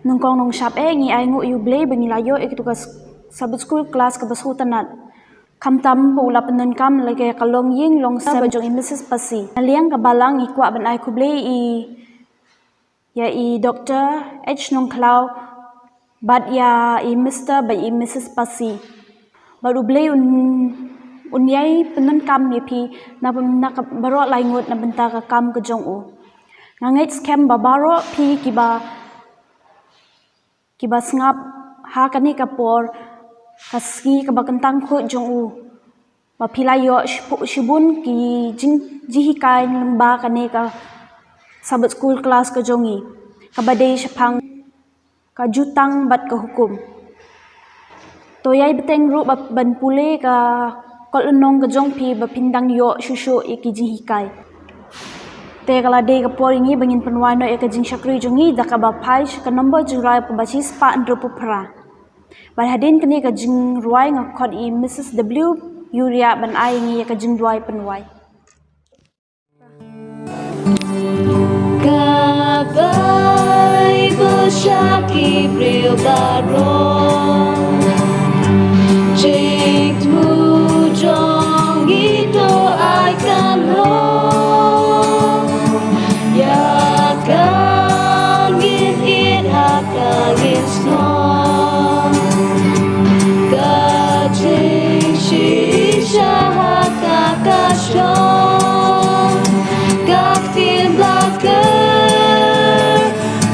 Speaker 8: Nungkong nong shap ngi ai ngu yu blay bengi layo e tugas sabut school class ka basu tanat kam tam bu la penun kam lage kalong ying long sa bajong Mrs Pasi aliang ka balang i kwa ban ai ku blay i Dr H nong klau bat ya i Mr by i Mrs Pasi baru blay un yai penun kam ye pi na baro lai ngut na benta ka kam ka jong u ngangai scam babaro pi kiba sngap ha kani kapor kaski kaba kentang khu jong u ba philayo shibun ki jihi kai lamba kani ka sabat school class ka jongi kabadei shapang ka jutang bat ka hukum to yai beteng ru ban pule ka kolonong ka jong pi ba pindang yo shushu iki jihi kai te kala de ka por ingi bangin penwano e ka jing shakri jongi da ka ba pai ka number jurai pa bachi spa andro pupra ba hadin kani ka jing ruai nga khod I Mrs W Yuria ban ai ngi ka jing ruai penwai
Speaker 2: Kabai Boshaki Bril Barong Jake Tu Jong Ito I Can Long Ya Kan Git It Ha Kan Git Song Ka Jing Shi Sha Ha Ka Ka Shong Ka Tin Blacker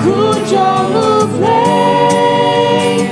Speaker 2: Ku Jong Lu Play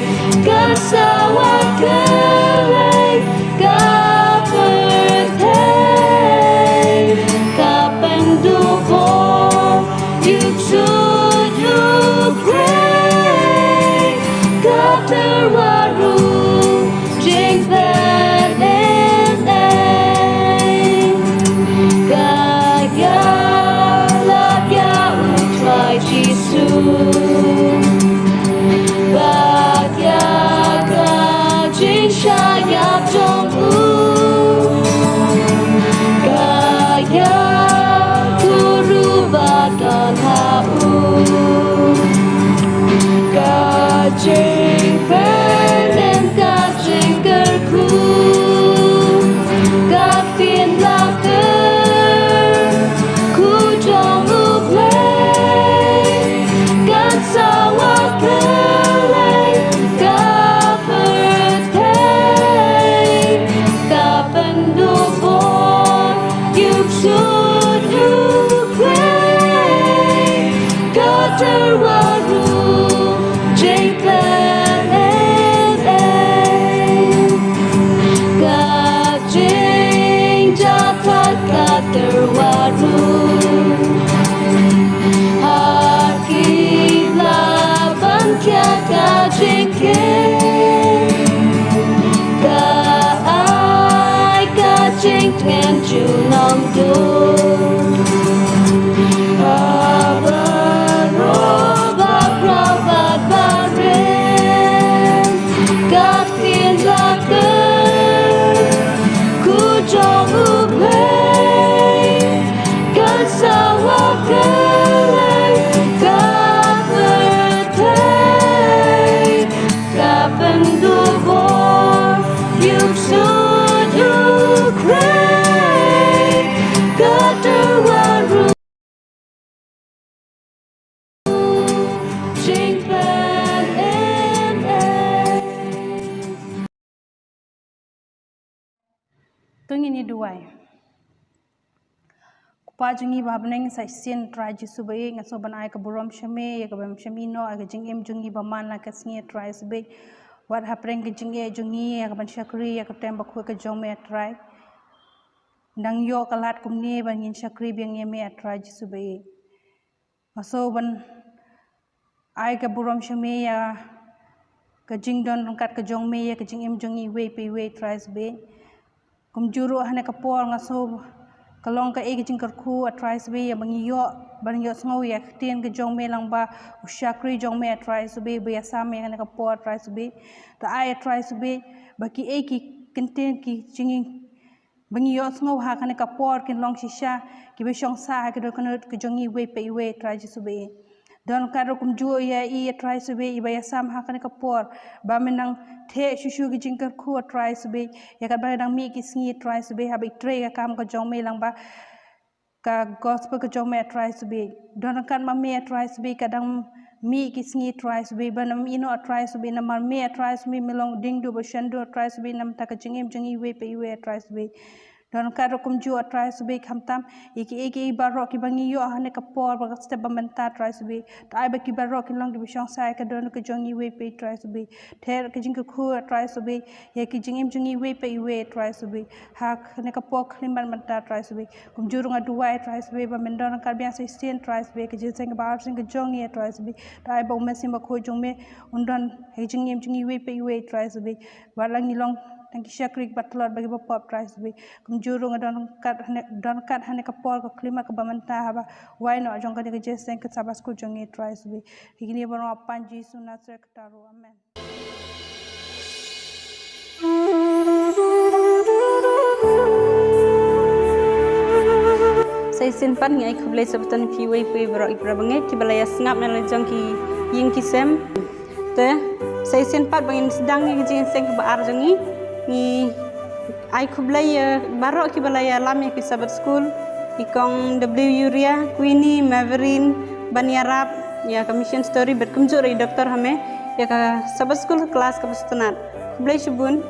Speaker 2: ai cả chính ngang chiều năm đôi các thiên gia cơ cu trong ước lấy các sao hoa cơ lấy các vợ thấy các bên đua vô yêu suốt Ukraine các tư hoa ru chính bên em
Speaker 3: tôi nghe như đuổi pa jungi ba beneng sai sin try jisu be nga so ban ai ka buram shame ya ka bam shami no aga jing em jungi ba man la ka sngi try be what happening ka jing e jungi ya ka ban shakri ya ka tem ba khu ka jong me try dang yo ka lat kum ne ban ngin shakri be nge me try jisu be so ban ai ka buram shame ya ka jing don kat ka jong me ya ka jing em jungi we pe we try be kum juru hane ka por nga so kalong ka egi jingkar khu atrai sbe ya bangi yo sngo ya tien ka jong me lang ba ushakri jong me atrai sbe be ya sam ya ka po atrai sbe ta ai atrai sbe ba ki eki content ki jingi bangi yo sngo ha kana ka por kin long shisha ki be shong sa ka do kana ka jongi we pe we atrai sbe don ka ro kum ju ya I atrai sbe I ba ya sam ha kana ka por ba menang the shushu ki jingkar khu atrai sbe ya ka ba dang mi ki sngi atrai sbe ha be tre ka kam ka jong me lang ba ka gospel ka jong me atrai sbe don kan ma me atrai sbe ka dang mi ki sngi atrai sbe ba nam ino atrai sbe na mar me atrai sbe melong ding du ba shan du atrai sbe nam ta ka jingem jingi we pe we atrai sbe don ka ro kum ju atrai sbe kham tam iki ba ro ki bangi yo ha ne ka por ba step ba man ta atrai sbe ta ai ba ki ba ro ki long du shong sai ka don ka jongi we pe atrai sbe ther ka jing ka khu atrai sbe ye ki jingem jingi we pe we atrai sbe ha ne ka por khlim ban man ta atrai sbe kum ju ro nga du wai atrai sbe ba men don ka bia se stien atrai sbe ka je seng ba sing ka jongi atrai sbe ta ai ba me sim ba khu jong me undon he jingem jingi we pe we atrai sbe ba lang ni long thank you shakrik batlor bagi pop tries be kum juru ngadon kat hane ka por ko klima ka bamanta haba why no jong ka de je sen ka sabas ku jong e tries be higini bono panji sunna sektaru amen
Speaker 9: saya simpan ngai khublai sabtan fi wei pe bro ibra bangai ki balaya sngap na le jong ki ying ki sem te saya simpan bangin sedang ni jing seng ba ar jongi ni ai khublai baro ki balaya lam ki sabat school ikong w yuria queenie maverin baniarap ya commission story berkumjur ri doktor hame ya ka sabat school kelas ka pustanat khublai shubun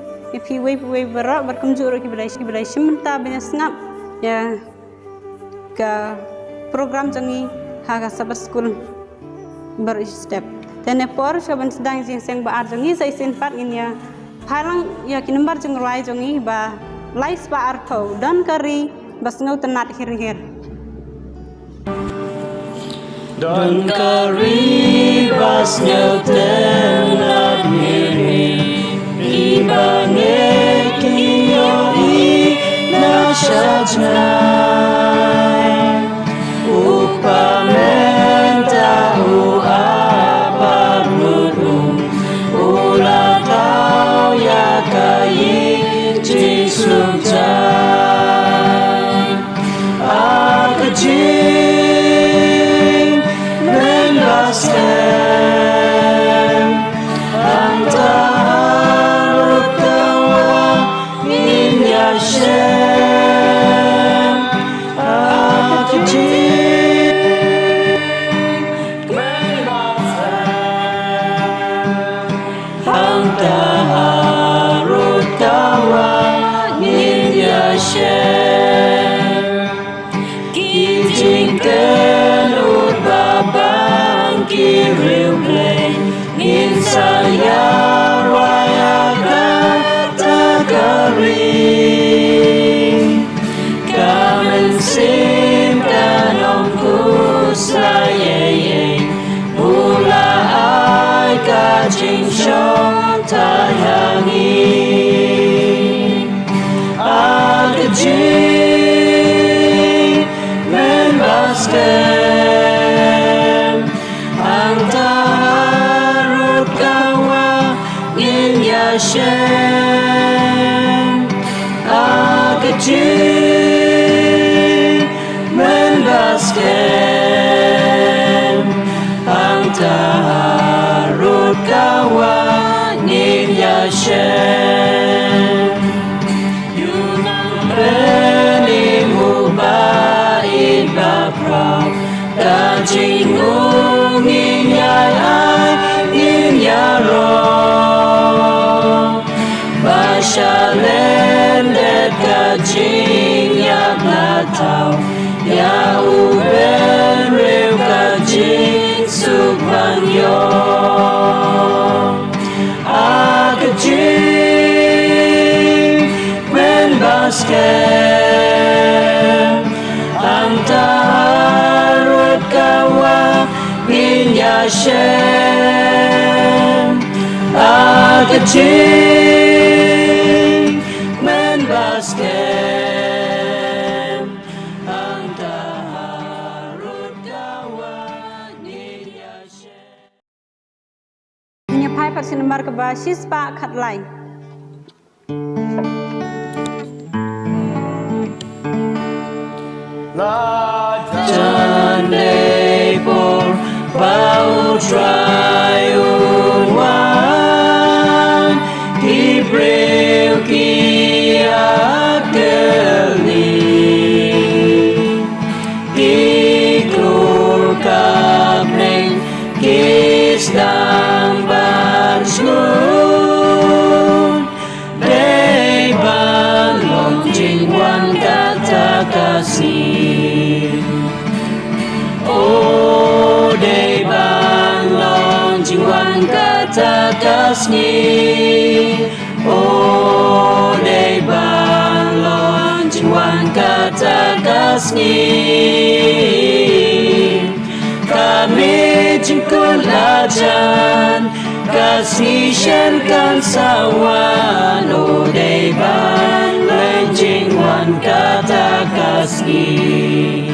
Speaker 9: fi wei baro berkumjur ki balai shimta banya sngap ya ka program jangi haga sabat school ber step tene por shaban sedang jing seng ba ar jangi sai sin pat in ya phalang ya kinumbar jeng rai jangi ba lais ba ar tho dan kari bas ngau tenat hir
Speaker 2: Don kari bas ngau tenat hir ibane kiyo na shajnai upamenta Show
Speaker 10: tayangi agaji membaskan antarut kawa ngin yashem agaji membaskan antarut kawa ngin yashem Kajing ngin yai ai ngin yaro Bashalem det kajing yak latau Ya uben riu kajing supan yo Akajing men basket Antarut kawa min yashem Akajing men basket Antarut kawa min yashem
Speaker 9: ញ៉ាំផៃផាត់សិនមារកបាស៊ីស្ប៉ាខាត់ឡៃ
Speaker 10: Jane por bau triuan di breu ki akeli di klur kapneng kis dang ban sun dei ban long jing wan kata kasih Oh dei ban long jing wan kata kasih Oh dei ban long jing wan kata kasih Kami jingkul lajan kasih shenkan sawan Oh dei ban long jing wan kata kasih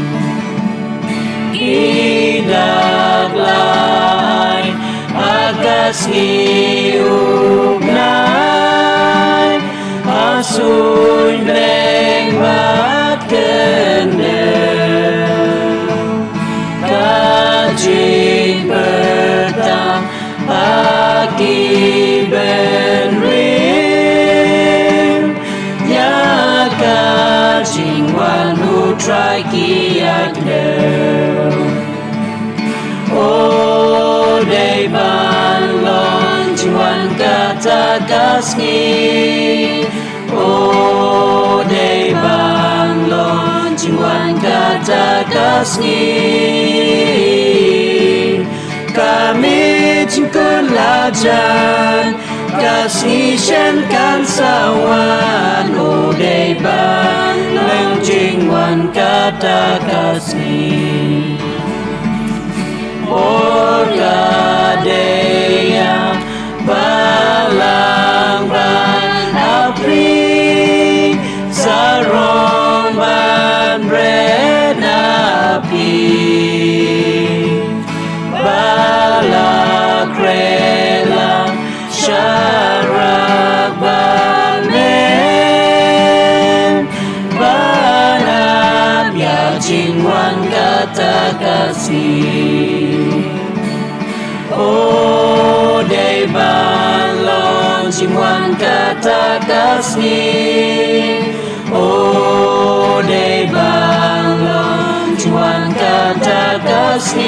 Speaker 10: Idak lai agas iugnai Asun bleng bat kendel Kajing petang aki ben rim Ya kajing wan utrai kiat Oh dei ban long jing wan kata kasih Oh dei ban long jing wan kata kasih Kami jingkul lajan kasih shenkan sawan Oh dei ban long jing wan kata kasih Orgadea balang ban apri sarong ban brenapi balakrela syarak ban men banam ya jingwan kata kasih Oh dei ban long jing wan kata kasih Oh dei ban long jing wan kata kasih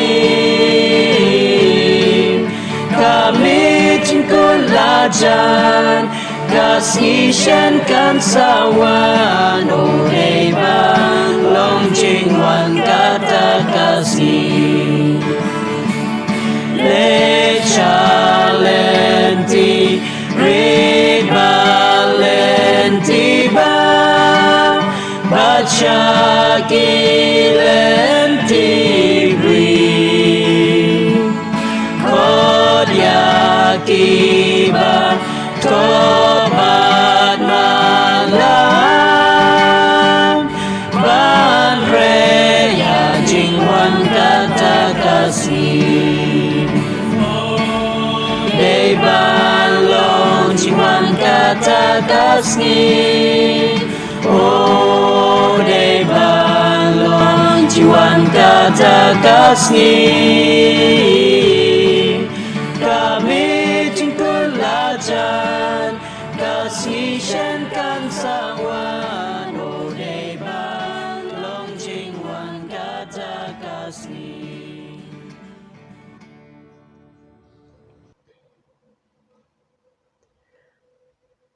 Speaker 10: Kami jingkul lajan kasih shenkan sawan Oh dei ban long jing wan kata kasih Lechalenti Rid Valenti Ba Bacha Kilenti Bri Kodya Kiba kasih Oh dei balon jiwan kata kasih kami jingkul lajan kasih shenkan sangwan Oh dei balon jiwan kata kasih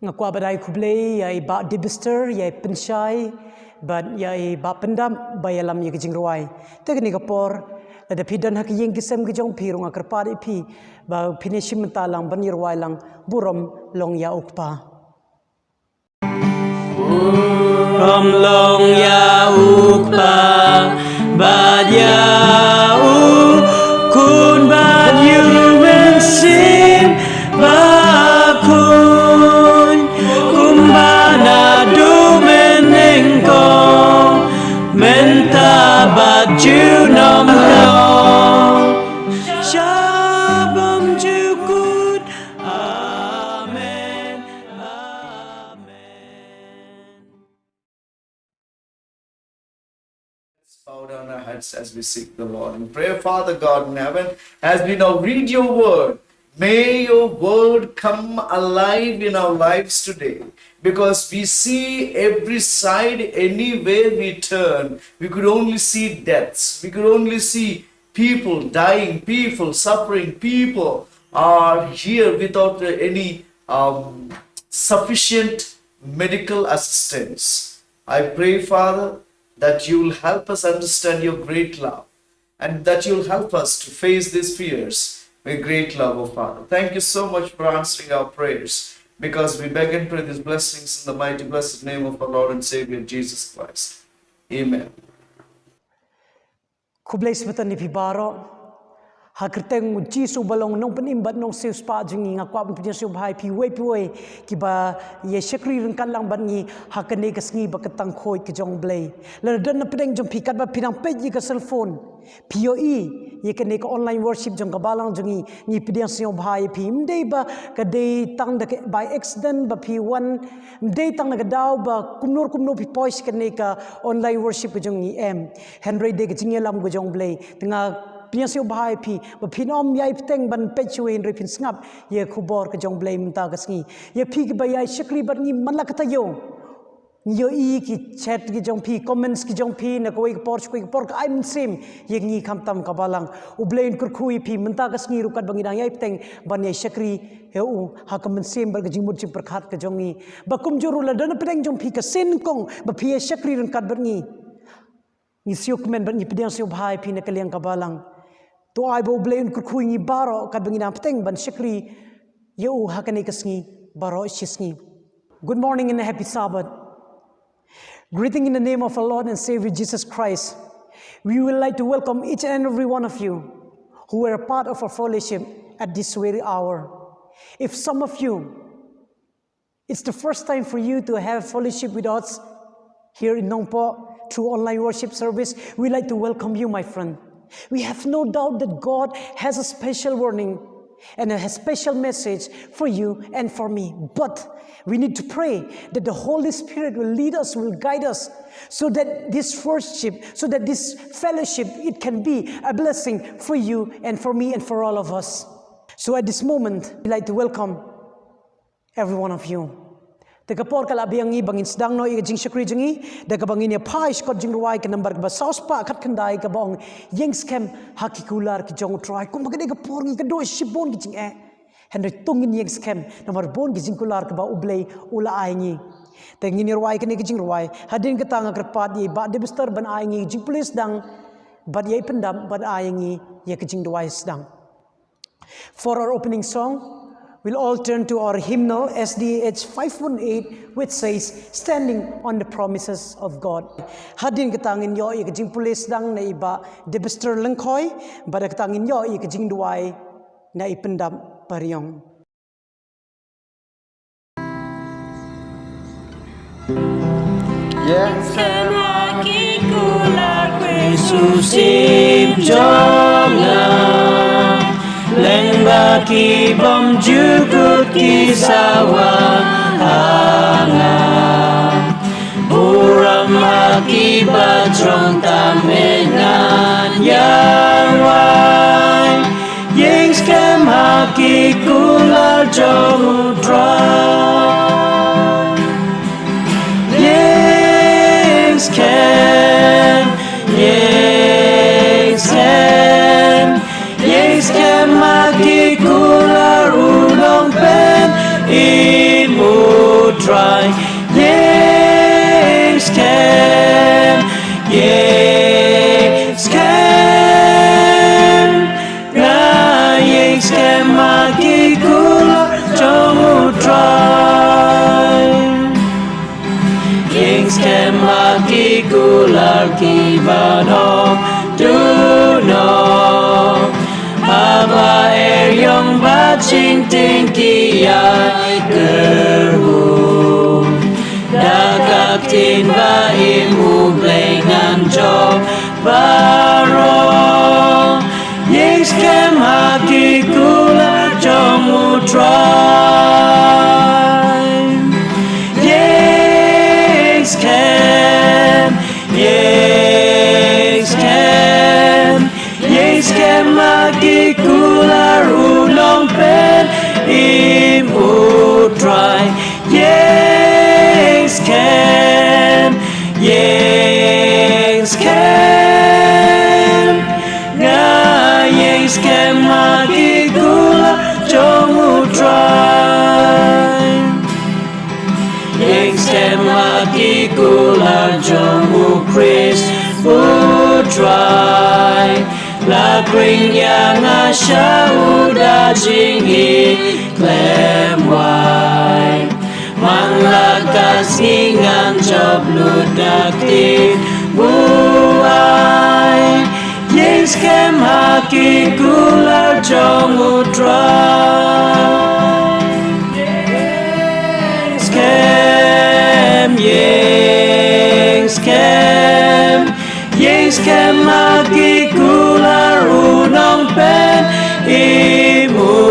Speaker 11: ngakwa badai kublei yai ba dibister yai penshai but yai ba pendam bayalam ye kijing ruai tekni kapor ada pidan hak yeng kisem kijong pirung akar pari pi ba pinishim talang banir ruai lang burom long ya ukpa
Speaker 10: burom long ya ukpa bad ya kun bad you mensim bakun kumbana dumenengko menta baju nomno shabam jukut amen amen.
Speaker 12: Let's bow down our heads as we seek the Lord and pray. Father God in heaven, as we now read your word, may your word come alive in our lives today, because we see every side, any way we turn, we could only see deaths, we could only see people dying, people suffering, people are here without any sufficient medical assistance. I pray, Father, that you will help us understand your great love and that you will help us to face these fears with great love, oh Father. Thank you so much for answering our prayers, because we beg and pray these blessings in the mighty blessed name of our Lord and Savior Jesus Christ. Amen.
Speaker 11: kublei sebetan ni pibaro hakerteng jisu balong nong penimbat nong seus pa jingi ngakwa punya su bhai piwe kiba ye shekri rengkan lang ban ni hakane kasngi bakatang khoi ke jong blei lerdan na pedeng jong pikat ba pinang peji ke cellphone POE ye kene ko online worship jong kabalang jongi ni pedeng su bhai pi mdei ba ka dei tang da by accident ba P1 mdei tang na daw ba kumnor pi pois kene ka online worship ke jong ni em Henry de ke jingelam go jong blei tengah Pinyasyo bahai pi bapinom yai peteng ban pechuin repin sngap ye khubor ke jong blame ta kasngi ye pi ke bayai shakri bar ni manla kata yo ki chat ki jong pi comments ki jong pi na koi por ka I'm sim ye ngi kham tam ka balang u blain kur khui pi menta kasngi rukat bangidang yai peteng ban ye shakri he u ha kam sim bar ke jingmut chi prakhat ke jongi bakum joru la dan peteng jong pi ka sen kong ba pi ye shakri ran kat bar ni siok men bar ni pedang sio bahai pi na kaliang ka balang to ai bo blain kur khui ni baro kat bangina peteng ban shakri yeu hakane kasngi baro shisngi. Good morning and a happy Sabbath. Greeting in the name of our Lord and Savior Jesus Christ. We would like to welcome each and every one of you who are a part of our fellowship at this very hour. If some of you, it's the first time for you to have fellowship with us here in Nongpo through online worship service, we'd like to welcome you, my friend. We have no doubt that God has a special warning and a special message for you and for me. But we need to pray that the Holy Spirit will lead us, will guide us, so that this worship, so that this fellowship, it can be a blessing for you and for me and for all of us. So at this moment, we'd like to welcome every one of you. Tekapor kalabiangi bangin sedang no jing shakri jingi deka bangin ya pai skot jing ruai ke number ba saus pa khat khandai ka bong yeng scam hakikular ki jong try kum bagade ka por ngi ka do shibon ki jing henry tungin yeng scam number bon ki jing kular ka ba ublei ula ai ngi tengin ruai ke ni ki jing ruai hadin ka tanga kerpat ye ba de bestar ban ai ngi jing police dang bad ye pendam bad ai ngi ye ki jing ruai sedang. For our opening song, we'll all turn to our hymnal SDH 518, which says, Standing on the Promises of God. Hadin katangin yo i kajing pulis dang na iba debester lengkoy, bada katangin yo i kajing duway na ipendam pariyong.
Speaker 10: Jesus Leng baki bom jukut kisawa imutrai Yesken Nga Yesken magigula Jomutrai Yesken magigular Kibanom Duno Aba yung baching tingki ay kerhu Dagaktin ba imublengan job baro Yeskem hakikula jomutrai Yeskem magikular ulong pen imutrai Yeskem Nga Yeskem magikular jomutrai Yeskem magikular jomukris utrai Lagring yang asya udah jingi klemwai Manglakas ingan job ludakti buai Yeskem haki kular jomutrai Yeskem haki kular unong pen imutrai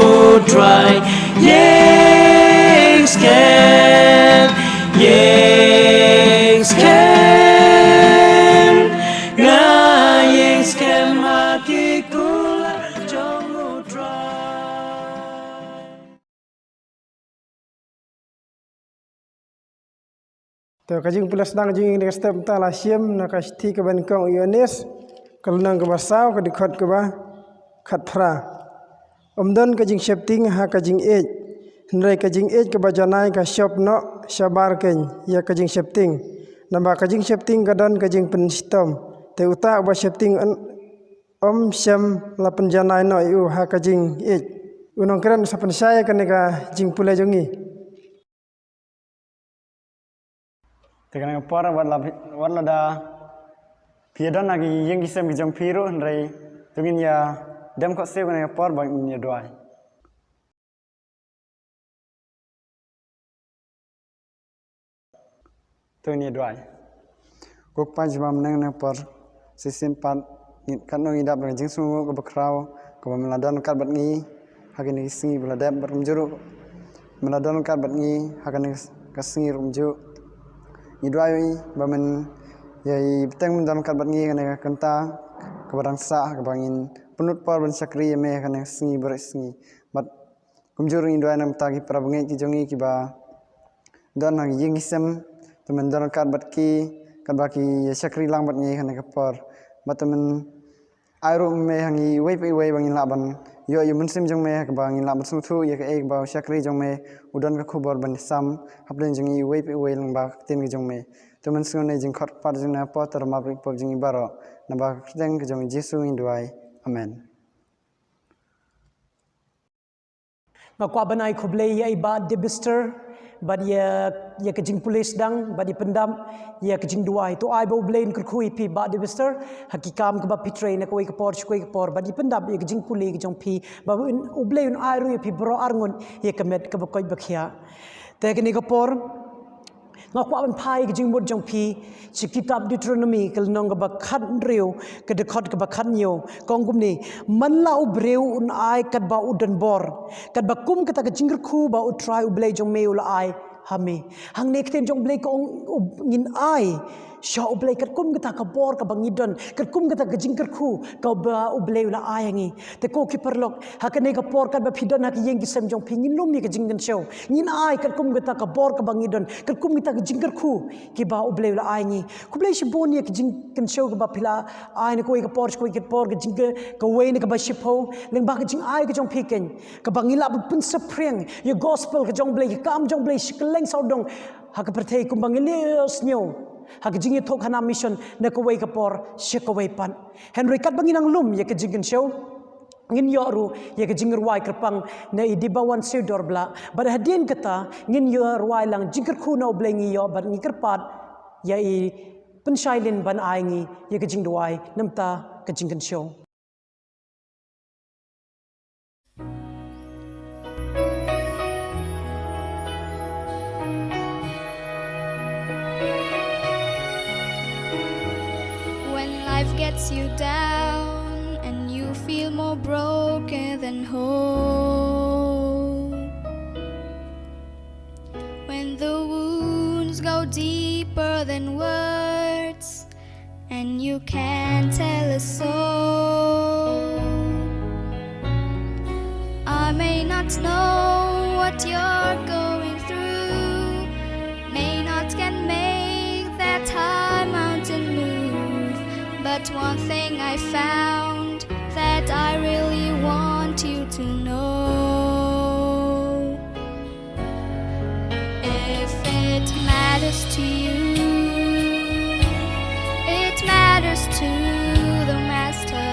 Speaker 10: Yeskem Nga Yeskem haki kular jomutrai
Speaker 13: To kajing pulas dang jing dengan step ta la siem na ka sti ka ban kong Ionis kalunang ka basaw ka dikhot ka ba khat phra omdon kajing shepting ha kajing ej nrai kajing ej ka bajanai ka shop no shabar ken ya kajing shepting namba kajing shepting ka don kajing penstom te uta ba shepting om syam la penjanai no yu ha kajing ej unong kran sa pensaya ka nega jing pula jongi
Speaker 4: Tekan ngapora warla da piadan lagi yang kisam kijam piro nrai tungin ya dem kok se kana ngapor bang ini doai tungin doai kok panj bam nang ngapor sisin pan kan nong idap nang jing sungu ko bakrau ko meladan kar bat ngi hakini singi beladam berumjuru meladan kar bat ngi hakani kasingi rumju Idwai bamen yai beteng mendam kat batngi kana kenta kebarang sa kebangin penut par ban sakri me kana singi bersingi bat kumjur idwai nam tagi prabngi ki jongi ki ba dan hang ying isem temen dan kat batki kat baki sakri lang batngi kana kapar batamen airu me hangi wei pe wei bangin laban yo yo mensim jong me ka bangin laban suthu ya ka ek ba sakri jong me udan ka khubor ban sam haplen jong i wei pe wei lang ba tin ki jong me temen sing ne jing khot par jing na pa tar ma prik pop jing baro na ba kreng ki jong jesu indwai amen
Speaker 11: ma kwa banai khoble ya iba de bister bad ya kajing pulis dang bad pendam ya kajing duai to ai bo blain kurkhui pi bad de bister hakikam ka ba pitre na koi ka por bad pendam ya kajing puli ki jong pi ba u blain ai ru pi bro arngon ya kamet ka ba koi bakhia te kini ka por nga kwa ban phai kajing mod jong pi chi kitab Deuteronomy kal nong ka ba khat riu ka de khot ka ba khat nyo kong gum ni man la u breu un ai kat ba u dan bor kat ba kum ka ta kajing khu ba u try u blai jong me u la ai hami hang nek ten jong blai ko ngin ai Sha ublei kat kum kita ka bor ka bangidon kat kum kita ka jingkar khu ka ba ublei la ayangi te ko ki perlok hakane ka por kat ba phidon hak yeng ki sem jong phingin lum mi ka jingdan show nin ai kat kum kita ka bor ka bangidon kat kum kita ka jingkar khu ki ba ublei la ayangi kublei shi bon ye ka jingkan show ka ba phila ai ne ko ka por ko ka por ka jingka ka we ne ka ba shipho leng ba ka jing ai ka jong phiken ka bangila bu pun sapreng ye gospel ka jong blei ka kam jong blei shikleng saudong hak perthei kum bangilios nyo hak jingi thok hana mission na ko wei kapor shekawei pan Henry kat banginang lum ye ka jingin show ngin yoru ye ka jingir wai kerpang na idibawan sidor bla bar hadin kata ngin yor wai lang jingir khu no blengi yo bar ngikir pat ya i penshailin ban aingi ye ka jing duai namta ka jingin show
Speaker 2: Life gets you down and you feel more broken than whole. When the wounds go deeper than words and you can't tell a soul. I may not know what you're going through, may not can make that high mountain move. But one thing I found that I really want you to know. If it matters to you, it matters to the Master.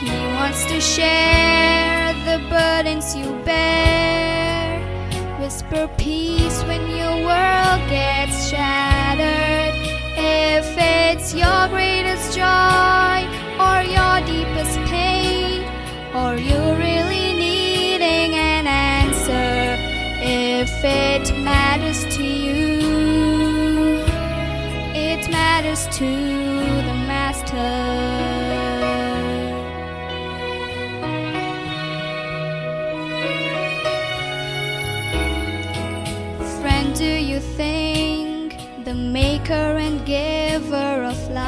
Speaker 2: He wants to share the burdens you bear, whisper peace when your world gets shattered. If it's your greatest joy or your deepest pain, or you're really needing an answer, if it matters to you, it matters to the Master. Friend, do you think the maker and giver of life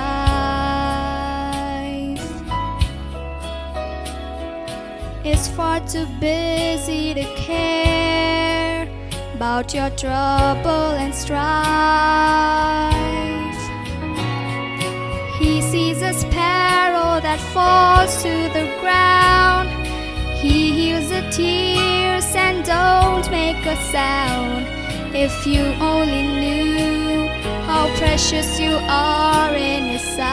Speaker 2: is far too busy to care about your trouble and strife? He sees a sparrow that falls to the ground. He hears the tears and don't make a sound. If you only knew how precious you are in His sight.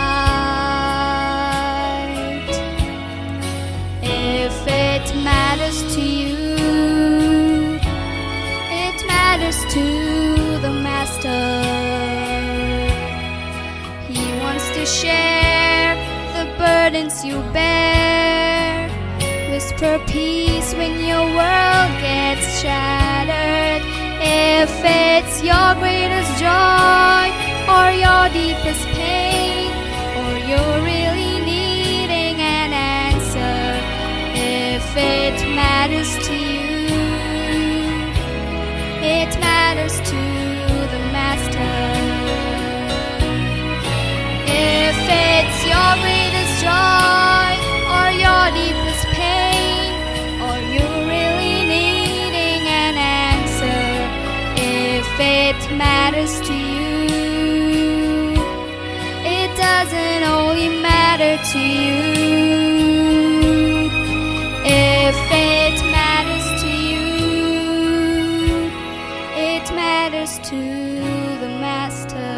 Speaker 2: If it matters to you, it matters to the Master. He wants to share the burdens you bear, whisper peace when your world gets shattered. If it's your greatest joy or your deepest pain, or you're really needing an answer, if it matters to you, it matters to the Master. If it's your greatest joy or your deepest pain, or you're really needing an answer, if it matters to you, it doesn't only matter to you. If it matters to you, it matters to the Master.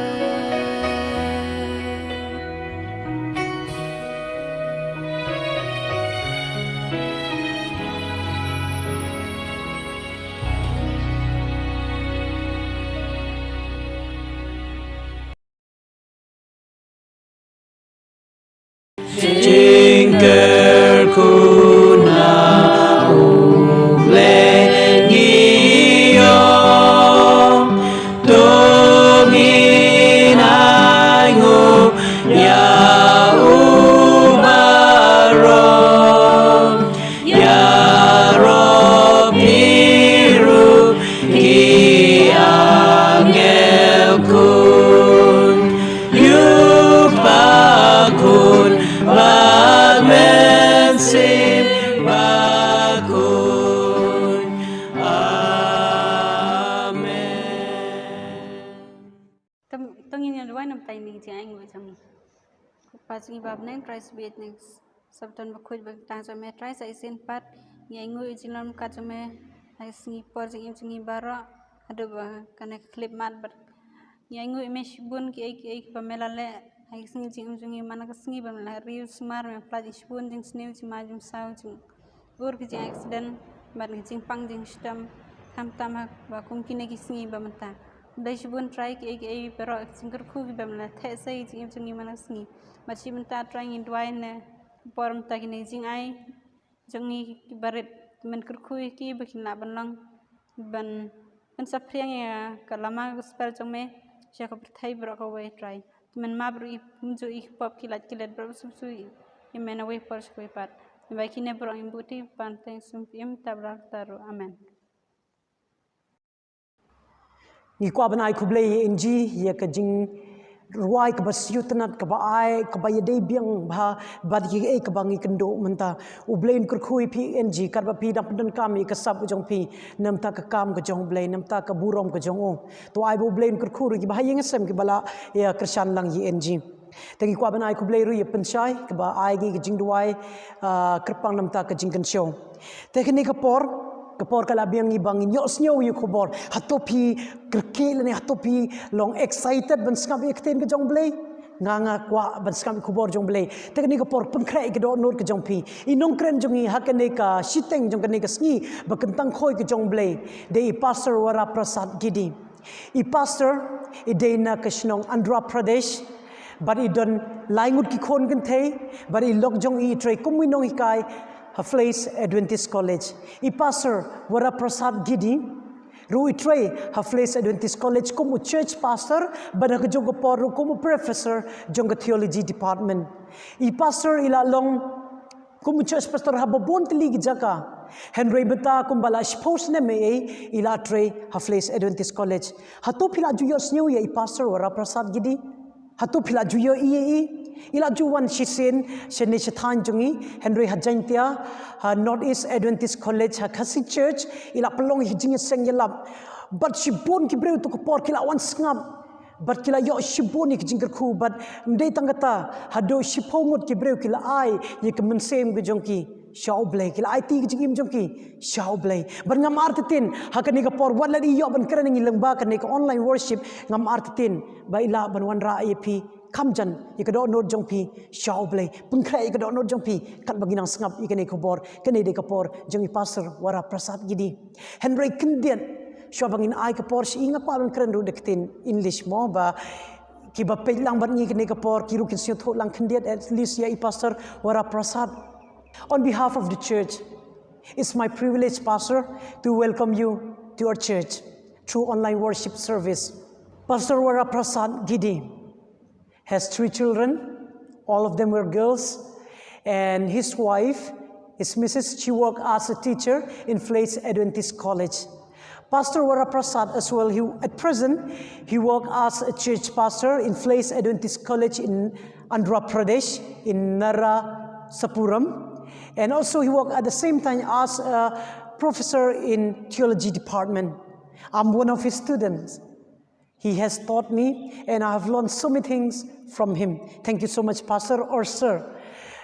Speaker 10: Jingkerku na ublengiyo tunginangu ya ubaro ya robiru ki angelku
Speaker 9: lagi jang ngoi jang pas ngi bab neng try sbet neng sabtan ba khoj ba tang jame try sai sin pat ngi ngoi jilam ka jame ai singi por jingi bara ada ba kana clip mat ba ngi ngoi me shibun ki ba melale ai singi jingi mana ka singi ba la riu smar me pla shibun jing snew ji ma jum sau jing ur ki jing accident ba ngi jing pang jing stam ham tam ba kum ki ne ki singi ba mata dai shibun try ki pero singkur khu ki ba mala the sai jingi mana singi ma chi mata try ngi dwai ne por mata ki ne jing ai jingi ki barit men kur khu ki ba ki na ban lang ban sa priang ya kalama spell jong me sha ko thai bro ko we try men ma bro i ju I pop ki lat bro sum su I men away por ko pat ba ki ne bro imbuti pan teng sum pim tabra taru amen
Speaker 11: Ni kwa banai kublei inji ye ka jing ruai ka basyutanat ka ba ai ka ba yedei biang ba bad ki e ka bangi kendo menta ublein kur khui pi NG kar ba pi dap dan kami ka sab jong pi nam ta ka kam ka jong blei nam ta ka burom ka jong o to ai bu ublein kur khuru ki ba yeng sem ki bala ya krishan lang yi NG tangi kwa banai kublei ru ye penchai ka ba ai gi jing duai kerpang nam ta ka jing kan show teknik ka por kala biang ni bang nyos nyo yu khobor hatopi kerkel ne hatopi long excited ban skam ekten ke jong blei nga kwa ban skam khobor jong blei tekni ko por pungkhrai ke do nor ke jong pi inong kren jongi hakane ka shiteng jong kane ka sngi bakantang khoi ke jong blei de pastor wara prasad gidi I pastor I deina kashnong Andhra Pradesh but I don laingut ki khon kan thei but I lok jong I tre kuminong ikai Haflace Adventist College. I pastor Wara Prasad Gidi. Rui Trey Haflace Adventist College como church pastor, bada ka jonga poru como professor jonga theology department. I pastor ila long como church pastor hababon tili jaka. Henry beta kumbala spouse ne me ila Trey Haflace Adventist College. Hatu pila juyo sneu ya I pastor Wara Prasad Gidi. Hatu pila juyo ila juwan shisin shene shathan jungi Henry Hajantia North East Adventist College Khasi Church ila pelong hijing sengelap but shibon ki breu to ko por kila wan skap but kila yo shibon ki jingker khu but mdei tangata hado shipomot ki breu kila ai ye kemen sem ge jongki shau blai kila ai ti ki jingim jongki shau blai but ngam artin hakani ka por wala di yo ban kran ngi lengba kan ka online worship ngam artin ba ila ban wan ra ip kamjan ikado not jongpi shaublei pungkhrai ikado not jongpi kat baginang sangap ikane khobor kane de kapor jongi pastor Wara Prasad Gidi Henry Kindian shobangin ai kapor inga palon kren ru dektin English mo ba ki ba pelang ban ngi kane kapor kiru kin sio tholang Kindian at least ya I pastor Wara Prasad on behalf of the church it's my privilege pastor to welcome you to our church through online worship service Pastor Wara Prasad Gidi has 3 children, all of them were girls, and his wife is Mrs. She worked as a teacher in Flace Adventist College. Pastor Wara Prasad as well, at present, he worked as a church pastor in Flace Adventist College in Andhra Pradesh, in Narasapuram, and also he worked at the same time as a professor in theology department. I'm one of his students. He has taught me and I have learned so many things from him. Thank you so much, Pastor or Sir.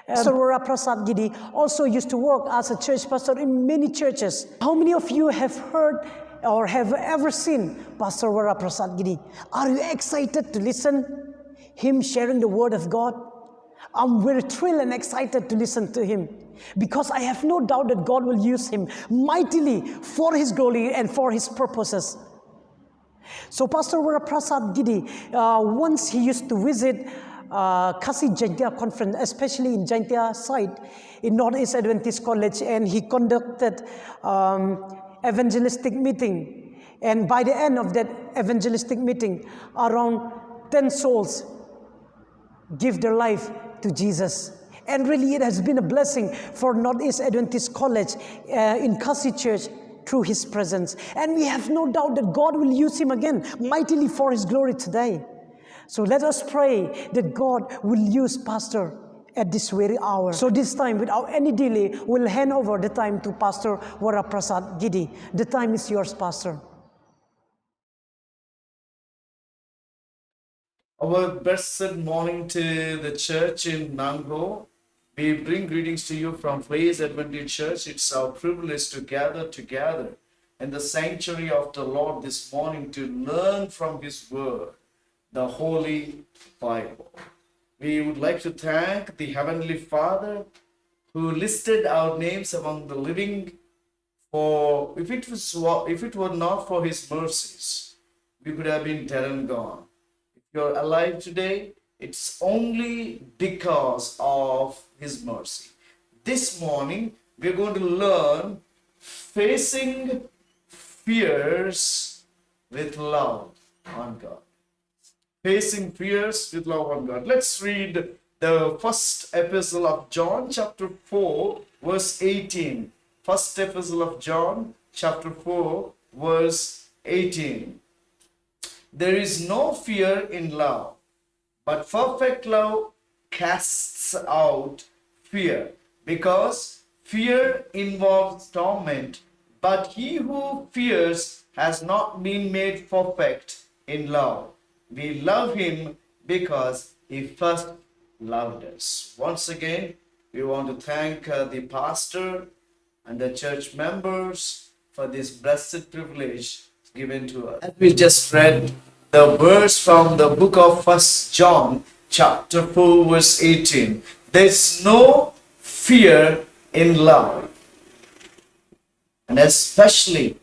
Speaker 11: Pastor Wara Prasad Gidi also used to work as a church pastor in many churches. How many of you have heard or have ever seen Pastor Wara Prasad Gidi? Are you excited to listen him sharing the word of God? I'm very thrilled and excited to listen to him because I have no doubt that God will use him mightily for his glory and for his purposes. So Pastor Wara Prasad Gidi, once he used to visit Khasi Jaintia conference, especially in Jaintia side, in North East Adventist College, and he conducted evangelistic meeting. And by the end of that evangelistic meeting, around 10 souls give their life to Jesus. And really it has been a blessing for North East Adventist College in Khasi Church through his presence. And we have no doubt that God will use him again mightily for his glory today. So let us pray that God will use Pastor at this very hour. So this time, without any delay, we'll hand over the time to Pastor Wara Prasad Gidi. The time is yours, Pastor.
Speaker 12: Our blessed morning to the church in Nango. We bring greetings to you from Praise Adventist Church. It's our privilege to gather together in the sanctuary of the Lord this morning to learn from His Word, the Holy Bible. We would like to thank the Heavenly Father who listed our names among the living. For if it were not for His mercies, we could have been dead and gone. If you're alive today, it's only because of His mercy. This morning, we're going to learn facing fears with love on God. Facing fears with love on God. Let's read the first epistle of John, chapter 4, verse 18. First epistle of John, chapter 4, verse 18. There is no fear in love, but perfect love casts out fear, because fear involves torment, but he who fears has not been made perfect in love. We love him because he first loved us. Once again, we want to thank the pastor and the church members for this blessed privilege given to us. As we just read the verse from the book of 1 John chapter 4 verse 18. There's no fear in love. And especially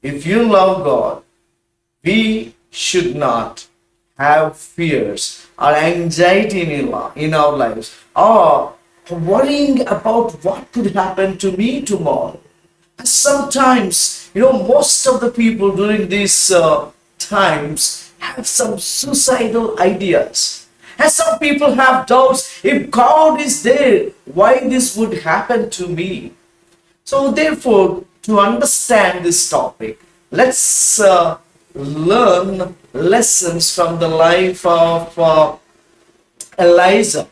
Speaker 12: if you love God, we should not have fears or anxiety in our lives, or worrying about what could happen to me tomorrow. And sometimes, most of the people during these times have some suicidal ideas. And some people have doubts, if God is there, why this would happen to me? So therefore, to understand this topic, let's learn lessons from the life of Elijah.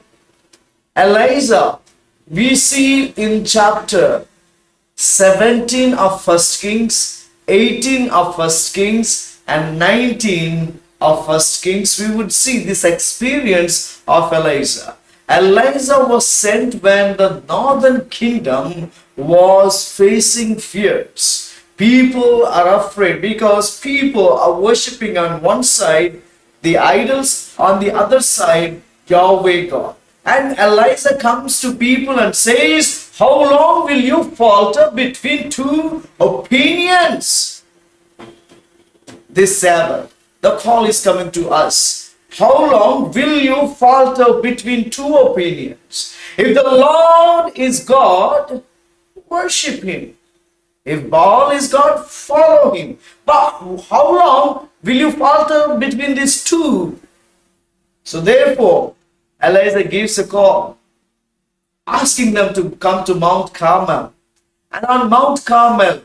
Speaker 12: Elijah, we see in chapter 17 of 1 Kings, 18 of 1 Kings, and 19 of 1 Kings, we would see this experience of Elijah. Elijah was sent when the northern kingdom was facing fears. People are afraid because people are worshipping on one side the idols, on the other side Yahweh God. And Elijah comes to people and says, how long will you falter between two opinions? This Sabbath, the call is coming to us. How long will you falter between two opinions? If the Lord is God, worship Him. If Baal is God, follow him. But how long will you falter between these two? So therefore, Elijah gives a call, asking them to come to Mount Carmel. And on Mount Carmel,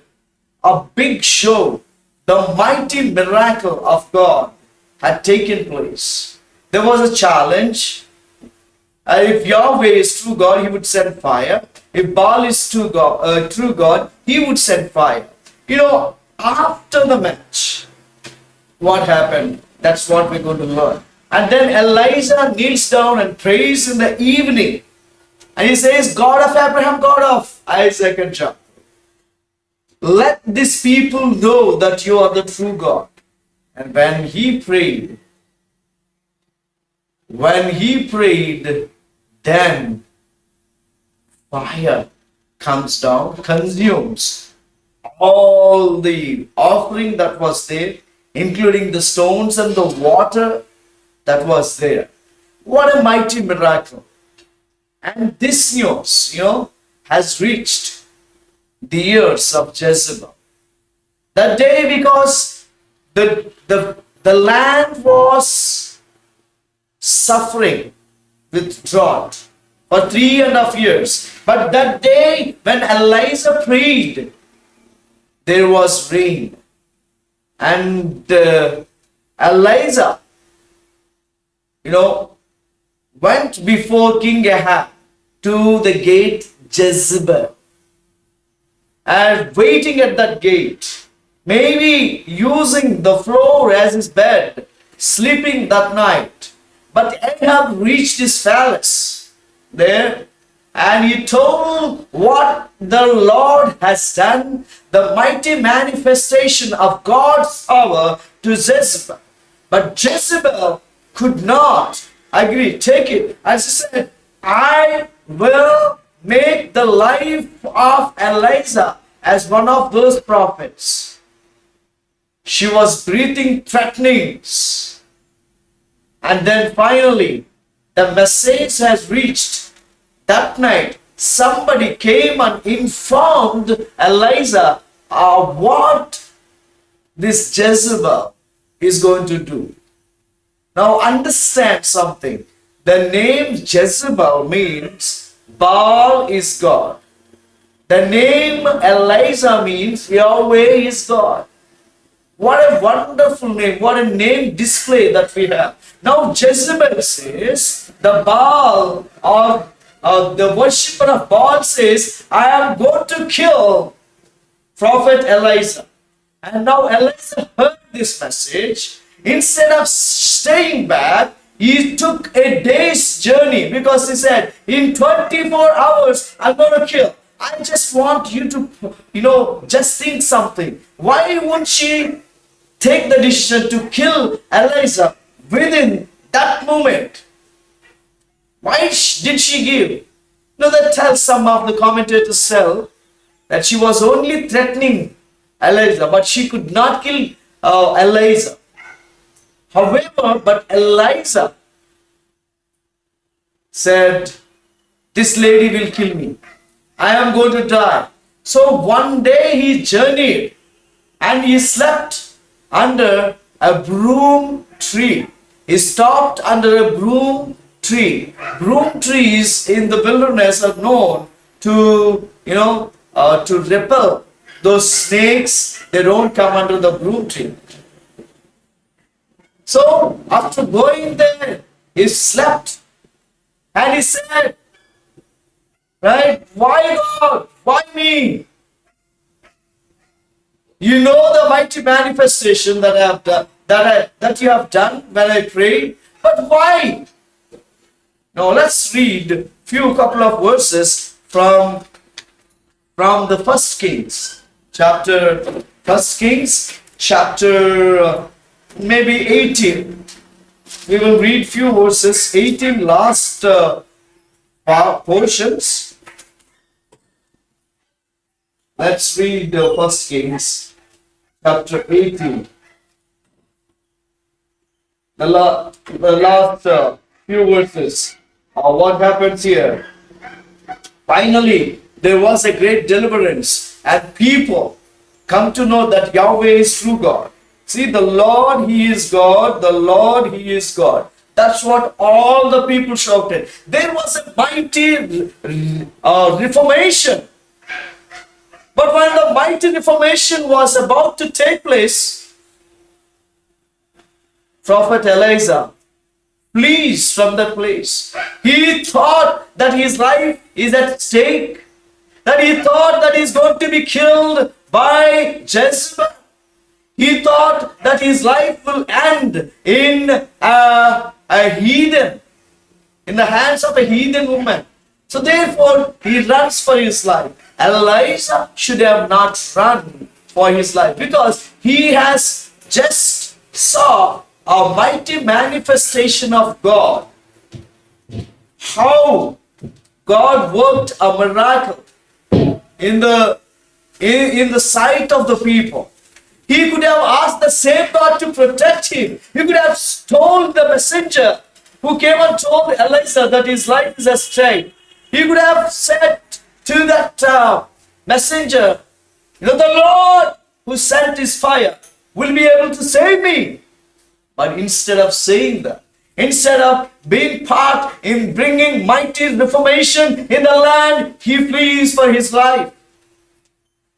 Speaker 12: a big show, the mighty miracle of God had taken place. There was a challenge. If Yahweh is true God, He would send fire. If Baal is true God, He would send fire. After the match, what happened? That's what we're going to learn. And then Elijah kneels down and prays in the evening. And he says, God of Abraham, God of Isaac and Jacob, let these people know that you are the true God. And when he prayed, then fire comes down, consumes all the offering that was there, including the stones and the water that was there. What a mighty miracle. And this news, has reached the ears of Jezebel. That day, because the land was suffering with drought for 3.5 years. But that day when Elijah prayed, there was rain. And Elijah, went before King Ahab to the gate Jezebel. And waiting at that gate, maybe using the floor as his bed, sleeping that night. But Ahab reached his palace there, and he told what the Lord has done, the mighty manifestation of God's power to Jezebel. But Jezebel could not agree, take it. And she said, I will make the life of Elijah as one of those prophets. She was breathing threatenings. And then finally, the message has reached. That night, somebody came and informed Elijah of what this Jezebel is going to do. Now understand something. The name Jezebel means Baal is God. The name Elijah means Yahweh is God. What a wonderful name. What a name display that we have. Now Jezebel says, the Baal or the worshipper of Baal says, I am going to kill Prophet Elijah. And now Elijah heard this message. Instead of staying back, he took a day's journey because he said, in 24 hours, I'm going to kill. I just want you to, just think something. Why won't she take the decision to kill Elijah within that moment? Why did she give? That tells some of the commentators tell that she was only threatening Elijah, but she could not kill Elijah. However, but Elijah said, this lady will kill me. I am going to die. So one day he journeyed and he slept under a broom tree. He stopped under a broom tree. Broom trees in the wilderness are known to, to repel those snakes. They don't come under the broom tree. So after going there, he slept and he said, right, why God? Why me? You know the mighty manifestation that I have done, that you have done when I prayed, but why? Now let's read couple of verses from the First Kings, chapter maybe 18. We will read few verses, 18 last portions. Let's read First Kings, chapter 18. The last few verses. What happens here? Finally, there was a great deliverance, and people come to know that Yahweh is true God. See, the Lord, He is God. The Lord, He is God. That's what all the people shouted. There was a mighty reformation. But when the mighty reformation was about to take place, Prophet Elijah flees from that place. He thought that his life is at stake, that he thought that he's going to be killed by Jezebel. He thought that his life will end in a heathen, in the hands of a heathen woman. So therefore, he runs for his life. Elijah should have not run for his life because he has just saw a mighty manifestation of God. How God worked a miracle in the sight of the people. He could have asked the same God to protect him. He could have told the messenger who came and told Elijah that his life is at stake. He could have said to that messenger, the Lord who sent his fire will be able to save me. But instead of saying that, instead of being part in bringing mighty reformation in the land, he flees for his life.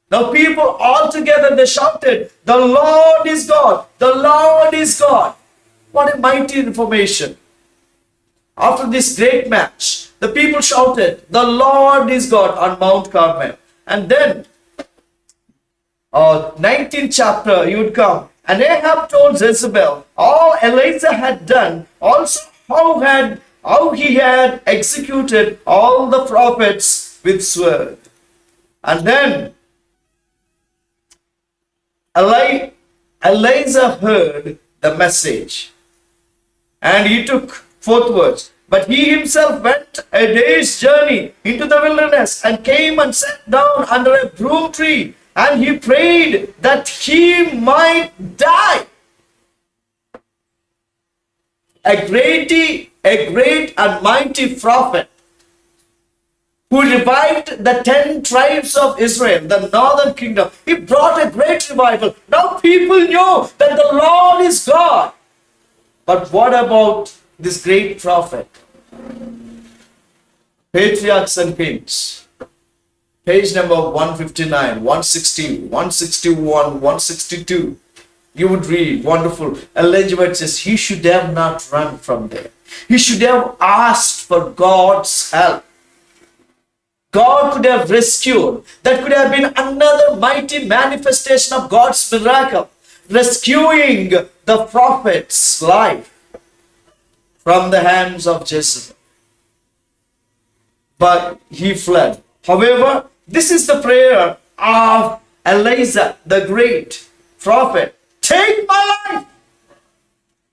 Speaker 12: Now people all together, they shouted, the Lord is God, the Lord is God. What a mighty reformation. After this great match, the people shouted, the Lord is God on Mount Carmel. And then, 19th chapter, you would come. And Ahab told Jezebel all Elijah had done, also how he had executed all the prophets with sword. And then Elijah heard the message, and he took forthwards. But he himself went a day's journey into the wilderness and came and sat down under a broom tree, and he prayed that he might die. A great and mighty prophet who revived the 10 tribes of Israel, the northern kingdom. He brought a great revival. Now people knew that the Lord is God. But what about this great prophet? Patriarchs and Kings, page number 159, 160, 161, 162. You would read, wonderful. Elijah White says he should have not run from there. He should have asked for God's help. God could have rescued. That could have been another mighty manifestation of God's miracle, rescuing the prophet's life from the hands of Jezebel. But he fled. However, this is the prayer of Elijah, the great prophet. Take my life.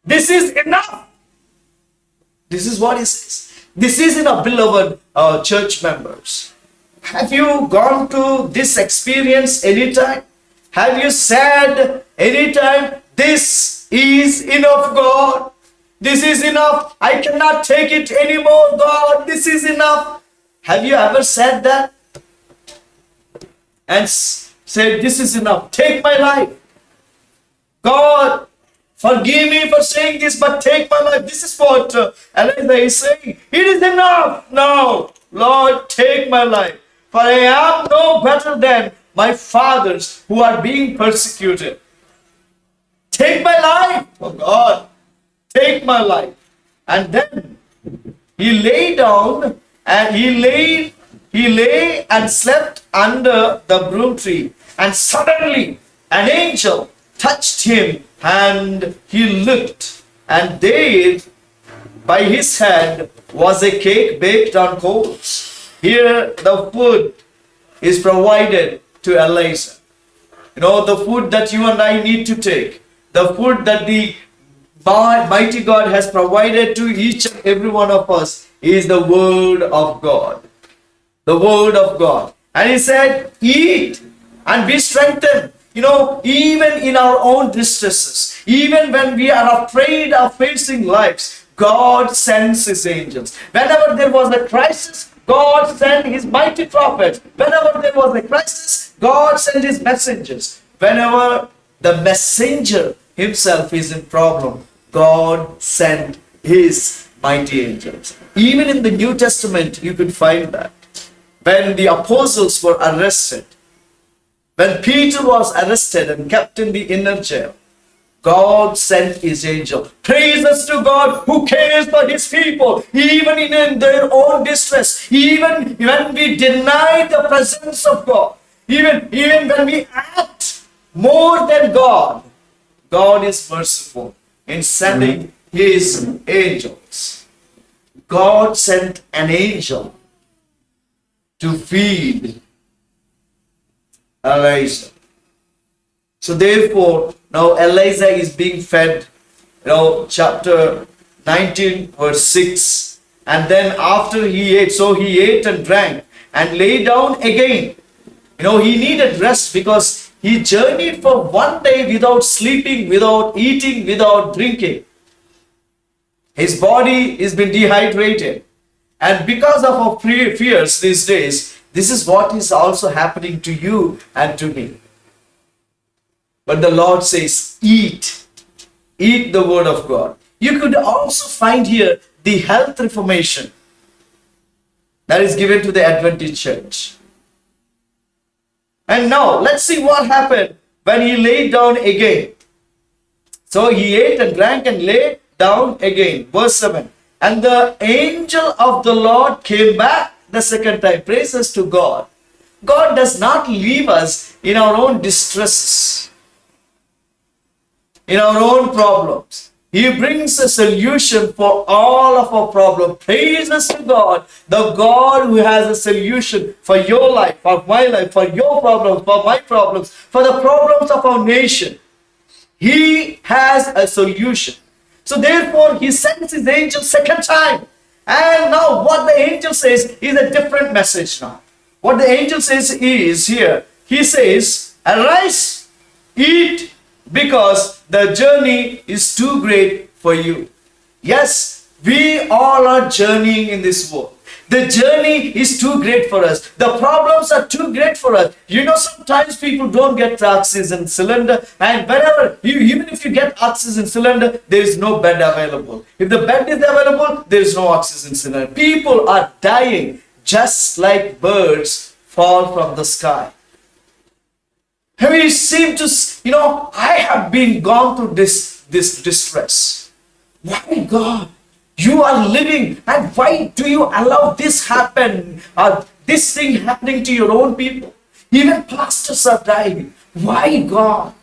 Speaker 12: This is enough. This is what he says. This is enough, beloved church members. Have you gone to this experience anytime? Have you said anytime, this is enough, God? This is enough. I cannot take it anymore, God. This is enough. Have you ever said that? And said, this is enough. Take my life. God, forgive me for saying this, but take my life. This is what Elijah is saying. It is enough now. Lord, take my life. For I am no better than my fathers who are being persecuted. Take my life, oh God. Take my life. And then he lay down and he lay and slept under the broom tree. And suddenly an angel touched him, and he looked, and there by his head was a cake baked on coals. Here the food is provided to Elijah. You know, the food that you and I need to take, the food that the mighty God has provided to each and every one of us is the word of God. The word of God. And he said, eat and be strengthened. You know, even in our own distresses, even when we are afraid of facing lives, God sends his angels. Whenever there was a crisis, God sent his mighty prophets. Whenever there was a crisis, God sent his messengers. Whenever the messenger himself is in problem, God sent his mighty angels. Even in the New Testament, you could find that. When the apostles were arrested, when Peter was arrested and kept in the inner jail, God sent his angel. Praises to God who cares for his people, even in their own distress, even when we deny the presence of God, even when we act more than God, God is merciful in sending his angels. God sent an angel to feed Elijah. So therefore, now Elijah is being fed. You know, chapter 19, verse 6. And then after he ate, so he ate and drank and lay down again. You know, he needed rest because he journeyed for 1 day without sleeping, without eating, without drinking. His body has been dehydrated. And because of our fears these days, this is what is also happening to you and to me. But the Lord says, eat. Eat the word of God. You could also find here the health reformation that is given to the Adventist church. And now, let's see what happened when he lay down again. So he ate and drank and lay down again. Verse 7. And the angel of the Lord came back the second time. Praises to God. God does not leave us in our own distresses. in our own problems. He brings a solution for all of our problems. Praises to God, the God who has a solution for your life, for my life, for your problems, for my problems, for the problems of our nation. He has a solution. So therefore, he sends his angel second time. And now what the angel says is a different message now. What the angel says is here. He says, arise, eat, because the journey is too great for you. Yes, we all are journeying in this world. The journey is too great for us. The problems are too great for us. You know, sometimes people don't get oxygen cylinder, and whenever, even if you get oxygen cylinder, there is no bed available. If the bed is available, there is no oxygen cylinder. People are dying just like birds fall from the sky. We seem to, I have been gone through this distress. Why, God? You are living, and why do you allow this happen? This thing happening to your own people? Even pastors are dying. Why, God?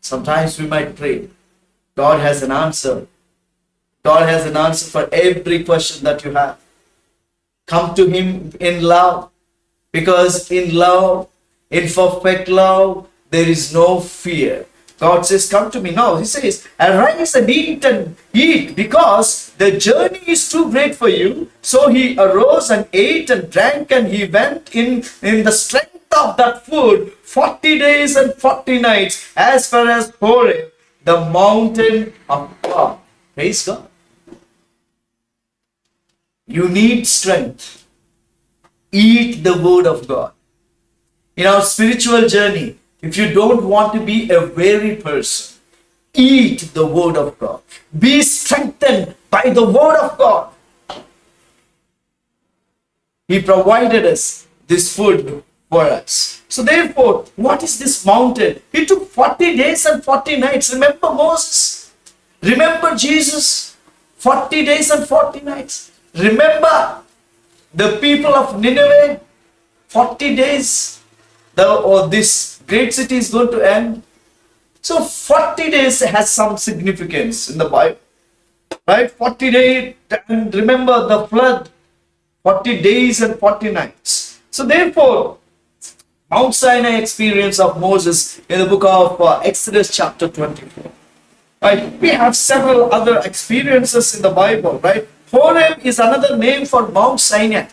Speaker 12: Sometimes we might pray. God has an answer. God has an answer for every question that you have. Come to Him in love, because in love, in perfect love, there is no fear. God says, come to me now. He says, arise and eat, because the journey is too great for you. So he arose and ate and drank, and he went in the strength of that food 40 days and 40 nights as far as Horeb, the mountain of God. Praise God. You need strength. Eat the word of God. In our spiritual journey, if you don't want to be a weary person, eat the word of God. Be strengthened by the word of God. He provided us this food for us. So therefore, what is this mountain? It took 40 days and 40 nights. Remember Moses? Remember Jesus? 40 days and 40 nights. Remember the people of Nineveh? 40 days. This great city is going to end. So 40 days has some significance in the Bible. Right? 40 days, and remember the flood. 40 days and 40 nights. So therefore, Mount Sinai experience of Moses in the book of Exodus chapter 24. Right? We have several other experiences in the Bible. Right? Horeb is another name for Mount Sinai.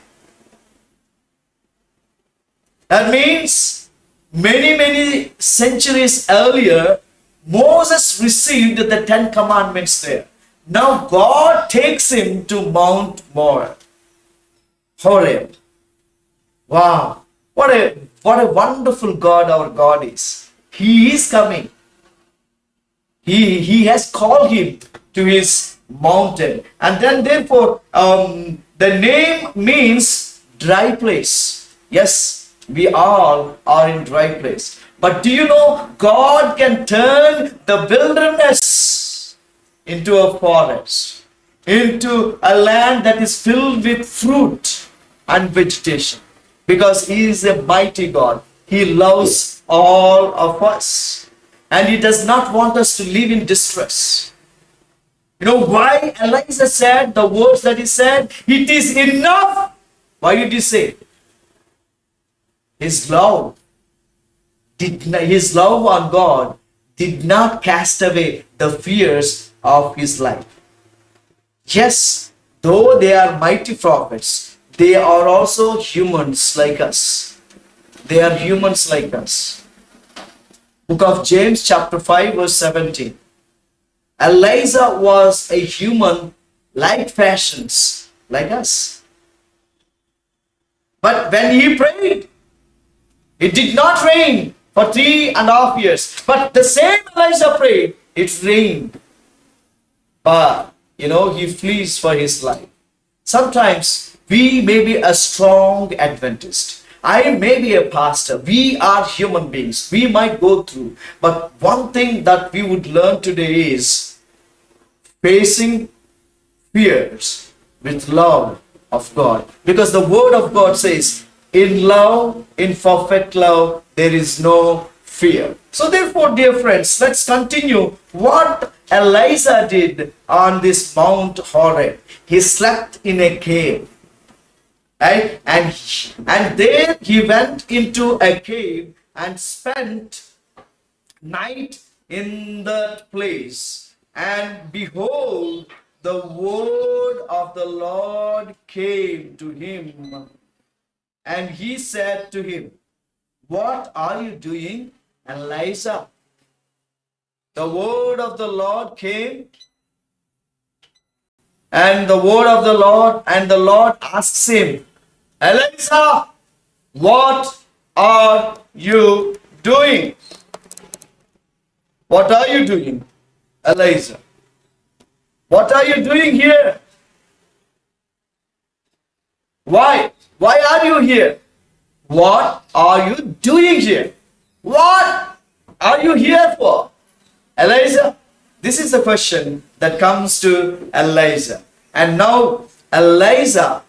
Speaker 12: That means many centuries earlier, Moses received the 10 commandments there. Now God takes him to Mount Horeb. Wow. What a wonderful God our God is. He is coming. He has called him to his mountain. And then therefore, the name means dry place. Yes. We all are in dry place. But do you know, God can turn the wilderness into a forest, into a land that is filled with fruit and vegetation, because He is a mighty God. He loves all of us, and He does not want us to live in distress. You know why Elijah said the words that he said? It is enough. Why did he say? His love on God did not cast away the fears of his life. Yes, though they are mighty prophets, they are also humans like us. They are humans like us. Book of James chapter 5 verse 17. Elijah was a human like fashions like us. But when he prayed, it did not rain for 3.5 years. But the same Elijah prayed, it rained. But, he flees for his life. Sometimes we may be a strong Adventist. I may be a pastor. We are human beings. We might go through. But one thing that we would learn today is facing fears with love of God. Because the word of God says, in love, in perfect love, there is no fear. So therefore, dear friends, let's continue what Elijah did on this Mount Horeb. He slept in a cave. Right? And there he went into a cave and spent night in that place. And behold, the word of the Lord came to him. And he said to him, "What are you doing, Elijah?" The word of the Lord came, and the Lord asks him, "Elijah, what are you doing?" What are you doing, Elijah? What are you doing here? Why? Why are you here? What are you doing here? What are you here for, Elijah? This is the question that comes to Elijah. And now Elijah,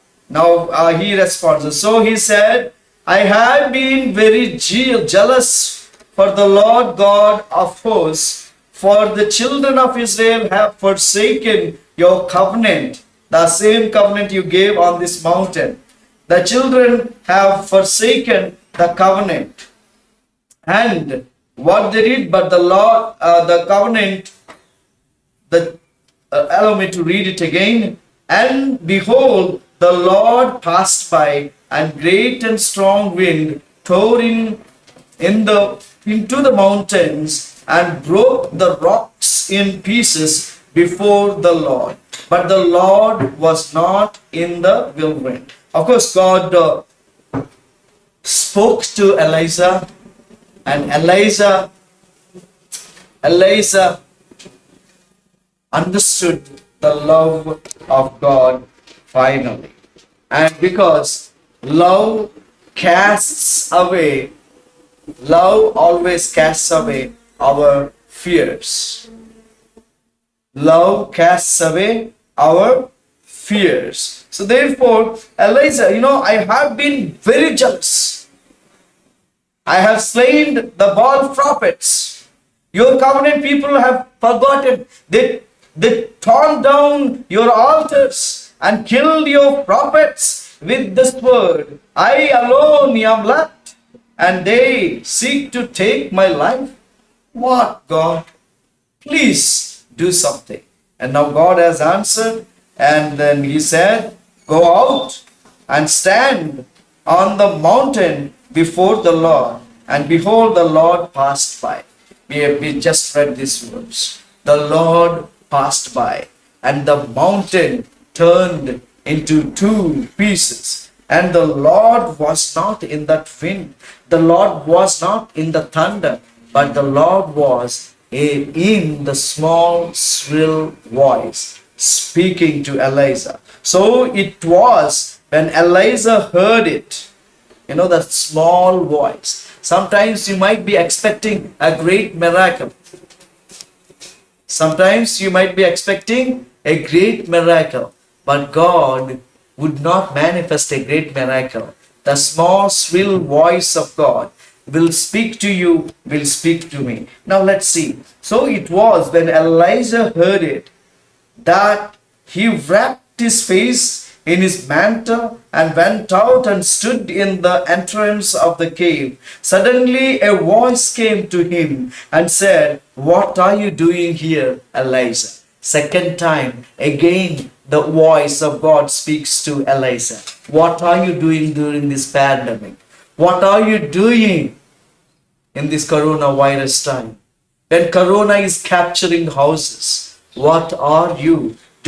Speaker 12: he responds. So he said, "I have been very jealous for the Lord God of hosts, for the children of Israel have forsaken your covenant, the same covenant you gave on this mountain. The children have forsaken the covenant." And what they did, but the Lord, the covenant, allow me to read it again. "And behold, the Lord passed by, and great and strong wind tore into the mountains and broke the rocks in pieces before the Lord. But the Lord was not in the whirlwind." Of course, God spoke to Elijah, and Elijah understood the love of God finally. And because love always casts away our fears. Love casts away our fears. So therefore, Elijah, I have been very jealous. I have slain the Baal prophets. Your covenant people have forgotten. They torn down your altars and killed your prophets with the sword. I alone am left, and they seek to take my life. What, God? Please do something. And now God has answered, and then he said, "Go out and stand on the mountain before the Lord." And behold, the Lord passed by. We just read these words. The Lord passed by, and the mountain turned into two pieces. And the Lord was not in that wind. The Lord was not in the thunder, but the Lord was in the small, shrill voice speaking to Elijah. So it was when Elijah heard it, that small voice. Sometimes you might be expecting a great miracle. Sometimes you might be expecting a great miracle, but God would not manifest a great miracle. The small, shrill voice of God will speak to you, will speak to me. Now let's see. So it was when Elijah heard it that he wrapped his face in his mantle and went out and stood in the entrance of the cave. Suddenly a voice came to him and said, "What are you doing here, Elijah?" Second time, again the voice of God speaks to Elijah. What are you doing during this pandemic? What are you doing in this coronavirus time? When corona is capturing houses, what are you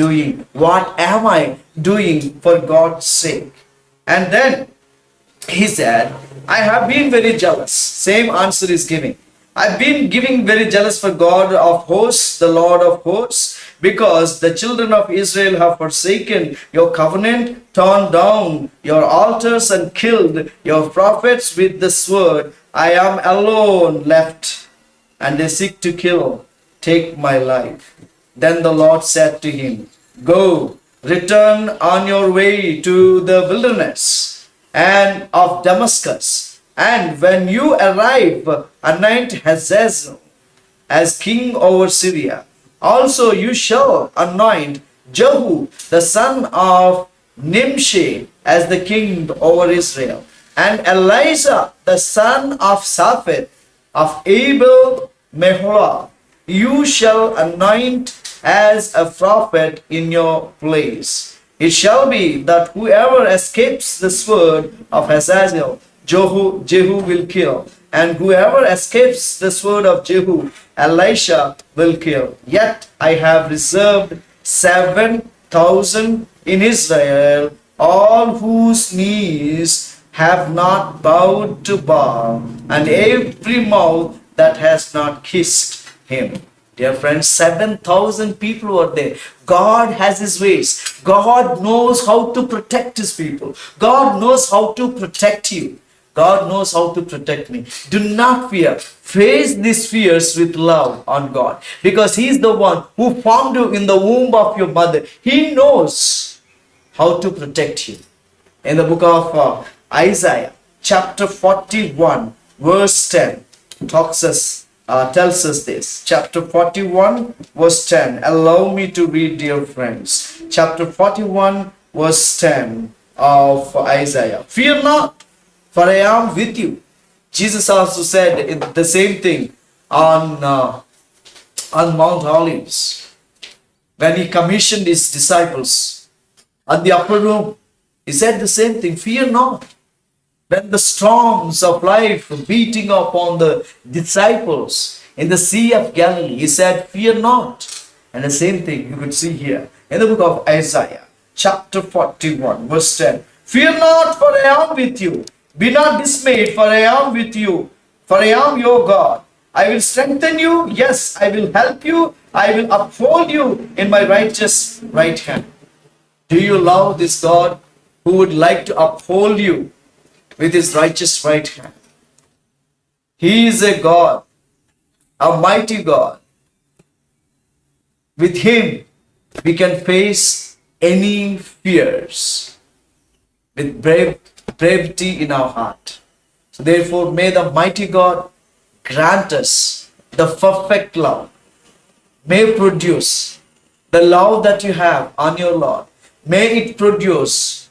Speaker 12: doing? What am I doing for God's sake? And then he said, "I have been very jealous." Same answer is giving. I've been giving very jealous for God of hosts, the Lord of hosts, because the children of Israel have forsaken your covenant, torn down your altars, and killed your prophets with the sword. I am alone left, and they seek to take my life. Then the Lord said to him, "Go, return on your way to the wilderness and of Damascus, and when you arrive anoint Hazazel as king over Syria. Also you shall anoint Jehu, the son of Nimshi, as the king over Israel. And Elisha, the son of Shaphat, of Abel Meholah, you shall anoint as a prophet in your place. It shall be that whoever escapes the sword of Hazazel, Jehu will kill, and whoever escapes the sword of Jehu, Elisha will kill. Yet I have reserved 7,000 in Israel, all whose knees have not bowed to Baal, and every mouth that has not kissed him. Dear friends, 7,000 people were there. God has his ways. God knows how to protect his people. God knows how to protect you. God knows how to protect me. Do not fear. Face these fears with love on God, because he is the one who formed you in the womb of your mother. He knows how to protect you. In the book of Isaiah, chapter 41, verse 10, tells us this. Chapter 41, verse 10. Allow me to read, dear friends. Chapter 41, verse 10 of Isaiah. Fear not, for I am with you. Jesus also said the same thing on Mount Olives, when he commissioned his disciples at the upper room. He said the same thing. Fear not. When the storms of life were beating upon the disciples in the Sea of Galilee, he said, fear not. And the same thing you could see here in the book of Isaiah, chapter 41, verse 10. Fear not, for I am with you. Be not dismayed, for I am with you. For I am your God. I will strengthen you. Yes, I will help you. I will uphold you in my righteous right hand. Do you love this God who would like to uphold you with his righteous right hand? He is a God, a mighty God. With him, we can face any fears with bravery in our heart. So therefore, may the mighty God grant us the perfect love. May produce the love that you have on your Lord. May it produce,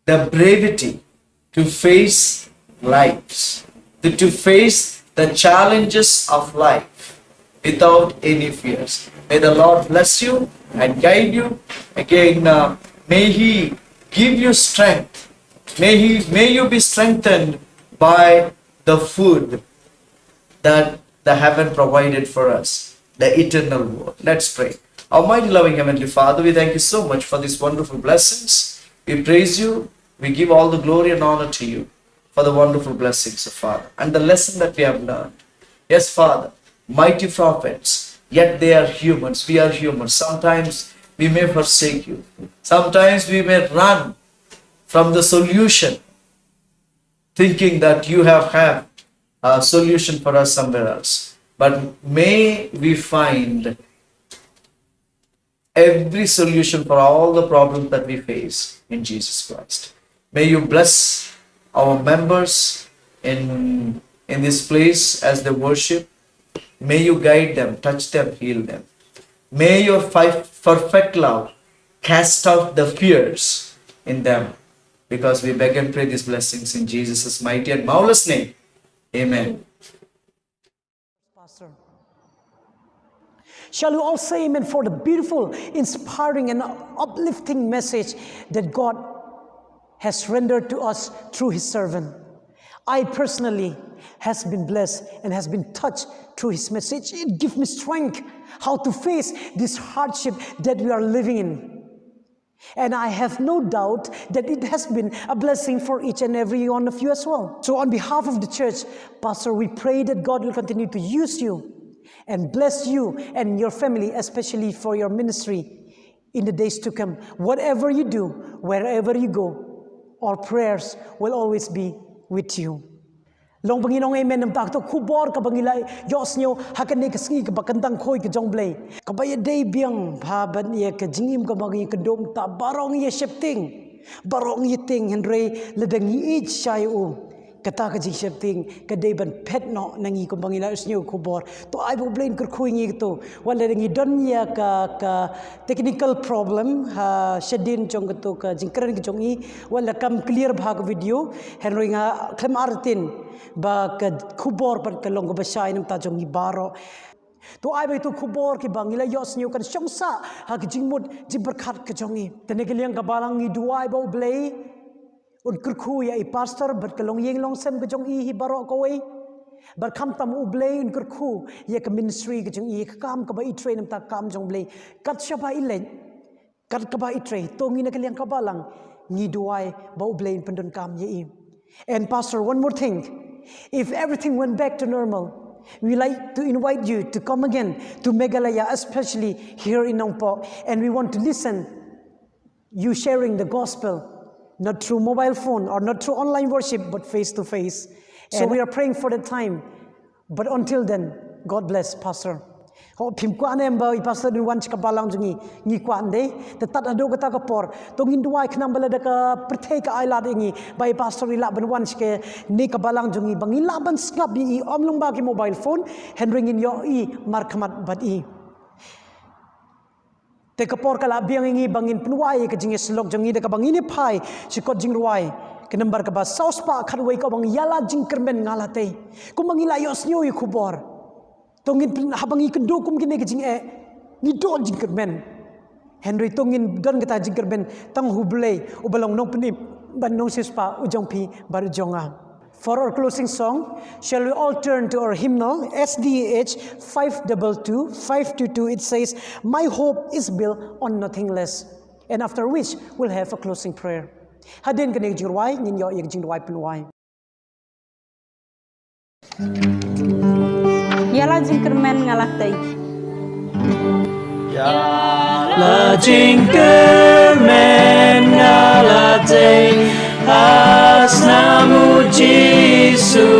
Speaker 12: the bravery to face lives, to face the challenges of life without any fears. May the Lord bless you and guide you. Again, may he give you strength. May you be strengthened by the food that the heaven provided for us, the eternal word. Let's pray. Almighty loving Heavenly Father, we thank you so much for these wonderful blessings. We praise you. We give all the glory and honor to you for the wonderful blessings of Father and the lesson that we have learned. Yes, Father, mighty prophets, yet they are humans. We are humans. Sometimes we may forsake you. Sometimes we may run from the solution, thinking that you have a solution for us somewhere else. But may we find every solution for all the problems that we face in Jesus Christ. May you bless our members in this place as they worship. May you guide them, touch them, heal them. May your perfect love cast out the fears in them, because we beg and pray these blessings in Jesus' mighty and marvelous name. Amen.
Speaker 11: Pastor. Shall we all say amen for the beautiful, inspiring, and uplifting message that God has rendered to us through his servant? I personally has been blessed and has been touched through his message. It gives me strength how to face this hardship that we are living in. And I have no doubt that it has been a blessing for each and every one of you as well. So on behalf of the church, Pastor, we pray that God will continue to use you and bless you and your family, especially for your ministry in the days to come. Whatever you do, wherever you go, our prayers will always be with you. Long Panginoong amen ng takto kubor kabangilay Diyos nyo hakane kasngi kabakandang khoy ka jongblay kabaya day biang phaban ye ka jingim ka magi ka ta barong ye shepting barong ye ting henry ledang ye shayu kata ka jing shepting ka de ban pet no nangi ko bangila snyo ko bor to ai bo blain kur khui ngi to wala ngi don ya ka technical problem ha shedin jong to ka jingkran ki jongi wala kam clear bhag video henroinga khlem artin ba ka khubor pan ka long ba shai nam ta jongi baro to ai bai tu khubor ki bangila yos new kan shongsa ha ki jingmut jibber khat ka jongi tene ke liang ka balang ngi duai bo blei un kurkhu ya i pastor bat ka long yeng long sem ka jongi hi baro ko wei bar kham tam u blei un kurkhu ya ka ministry ka jongi ka kam ka ba i train nam ta kam jong blei kat sha ba i len kat ka ba i train to ngi na ka liang ka balang ngi duai bo blei pandon kam ye i. And pastor, one more thing, if everything went back to normal, we like to invite you to come again to Meghalaya, especially here in Nong Po, and we want to listen you sharing the gospel, not through mobile phone or not through online worship, but face to face. So we are praying for the time. But until then, God bless, Pastor. Ho phim kwa nem ba I pastor din wan chka balang jungi ngi kwan de ta tat ado ka por to ngin duai khnam bala da ka prthei ka aila de ngi bai pastor ila ban wan chke ni ka balang jungi bangi la ban skap bi om long ba ki mobile phone henring in yo I mar khamat bat I te ka por kala biang ngi bangin pnuai ka jingi slok jungi de ka bangi ni phai chikot jing ruai ke number ka ba saus pa khatwei ka bang yala jing kermen ngalate kumangi la yos nyo I khubor tongin habangi kendo kum kine ke jing e ni don jing kermen Henry tongin don kata jing kermen tang hublei ubalong nong pni ban nong sispa ujong pi bar jonga. For our closing song, shall we all turn to our hymnal SDH 522 522. It says, my hope is built on nothing less, and after which we'll have a closing prayer. Hadin kanig jirwai nin yo yeg jingwai penwai.
Speaker 9: Yala jingkermen ngalatay.
Speaker 10: Yala jingkermen ngalatay. Asnamu Jisu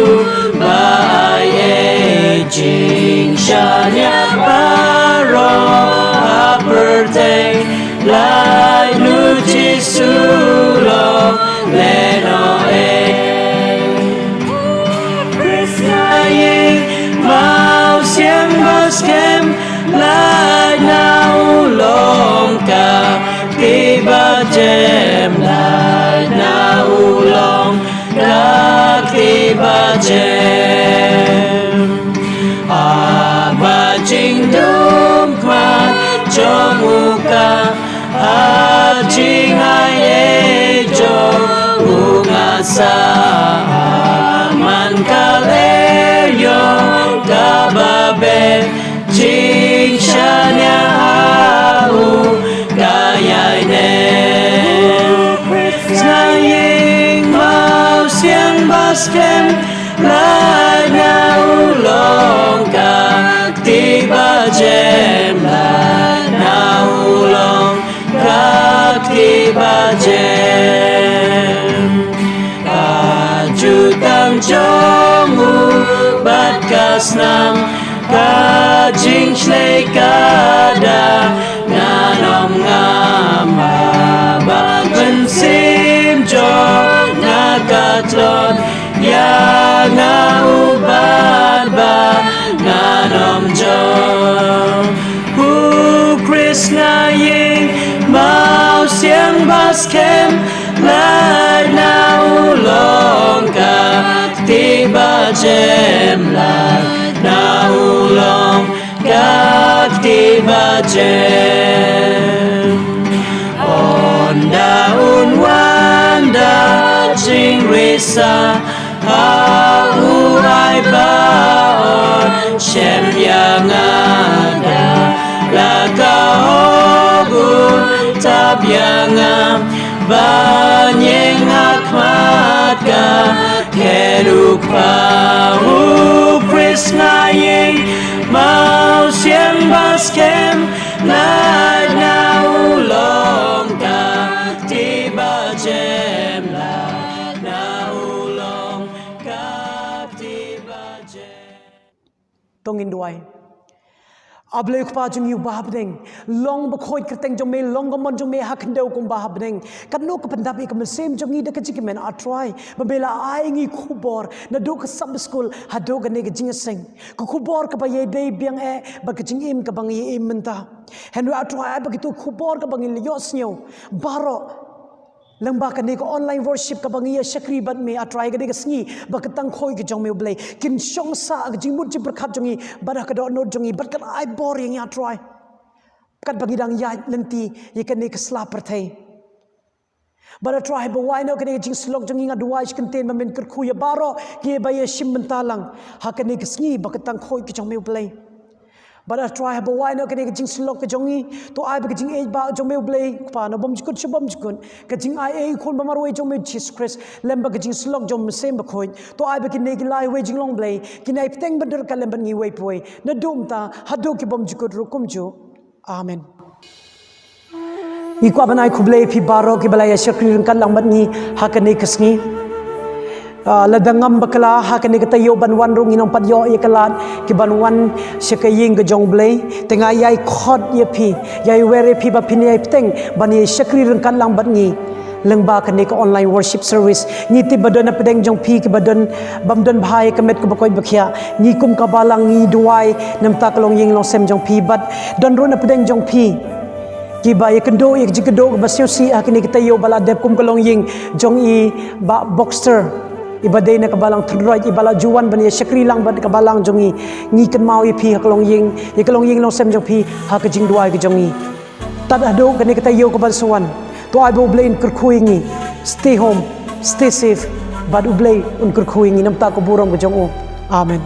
Speaker 10: bae jing shanya baro aperte lai nu Jisu lo leno mau siang baskem lai nau long ka tiba jem lai nau long ka tiba jem aba jing dum kmat jomuka ajing ai jo ungasa man kale yo kababe jing shanya au kayai ne saying mau siang baskem lai nau long ka tiba jem lai nau long ka tiba jem jutang jomu bat kasnam kajing shlei kada nganom ngama bat pensim jo ngakatlon ya ngaubat ba nganom jo hu Krishna ying mau siang baskem lai nau long ka tiba jem lai nau long ka tiba jem onda unwanda jing risa au ai baon shem yang ada la ka ogun tab yang banyeng akmat ka kerupa Krishna yeng mau siang baskem lai nau long ka tiba jem lai nau long ka tiba jem
Speaker 11: Tongin duai Ablay ko pa jung yu bahabdeng long bakhoy kerteng jong me long gamon jong me hakendau kum bahabdeng kanno ka pandapi ka mesem jong ida ka jikimen a try babela ai ngi khubor na do ka sub school hado ga ne ga jingseng ku khubor ka ba ye dei biang e ba ka jing im ka bang ye im menta henry a try ba kitu khubor ka bang li yosnyo baro lamba ka ne ko online worship ka bang ye shakri bat me a try ga de ga sngi ba ka tang khoi ki jong me blai kin shong sa ga jing mut ji berkhat jong i ba ka do no jong i ba kan ai boring ya try kat bagi dang ya lenti ye kan ne ka sla perthai ba a try ba why no ka ne jing slok jong i nga duai kan ten ma men kar khu ya baro ke ba ye shim mentalang ha ka ne ka sngi ba ka tang khoi ki jong me blai but I try have a why no can jing slok ka jongi to I be jing age ba jong me blay pa no bom jikut shubom jikun ka jing I khon ba marwe jong me Jesus Christ lemba ka jing slok jong sem ba khoi to I be kin ne lai we jing long blay kin ai teng bandar ka lemban ngi we poi na dum ta hado ki bom jikut rukum ju amen ikwa banai khuble phi baro ki balaya shakri kan langbat ni hakane kasngi ladangam bakala hakane kata yo banwan rung inong padyo ye kalat ki banwan shakaying ga jongblay tenga yai khot ye phi yai were phi ba phin yai teng bani shakri rung kan lang bat ni lengba kane ka online worship service ni ti badon na pedeng jong phi ki badon bamdon bhai kamet ko bakoi bakhya ni kum ka balang ni duai nam ta kalong ying long sem jong phi bat don ro na pedeng jong phi ki ba ye kendo ye jikdo ba si hakane kata yo bala dep kum kalong ying jong i ba boxer ibadai na kabalang throid ibala juwan bani shakri lang ban kabalang jongi ngi kan mau ye phi haklong ying long sem jong phi ha ka jing duai ka jongi tad ado kane kata yo ka ban suwan to ai bo blain kur khuingi stay home stay safe bad ublay un kur khuingi nam ta ko burom ka jong o amen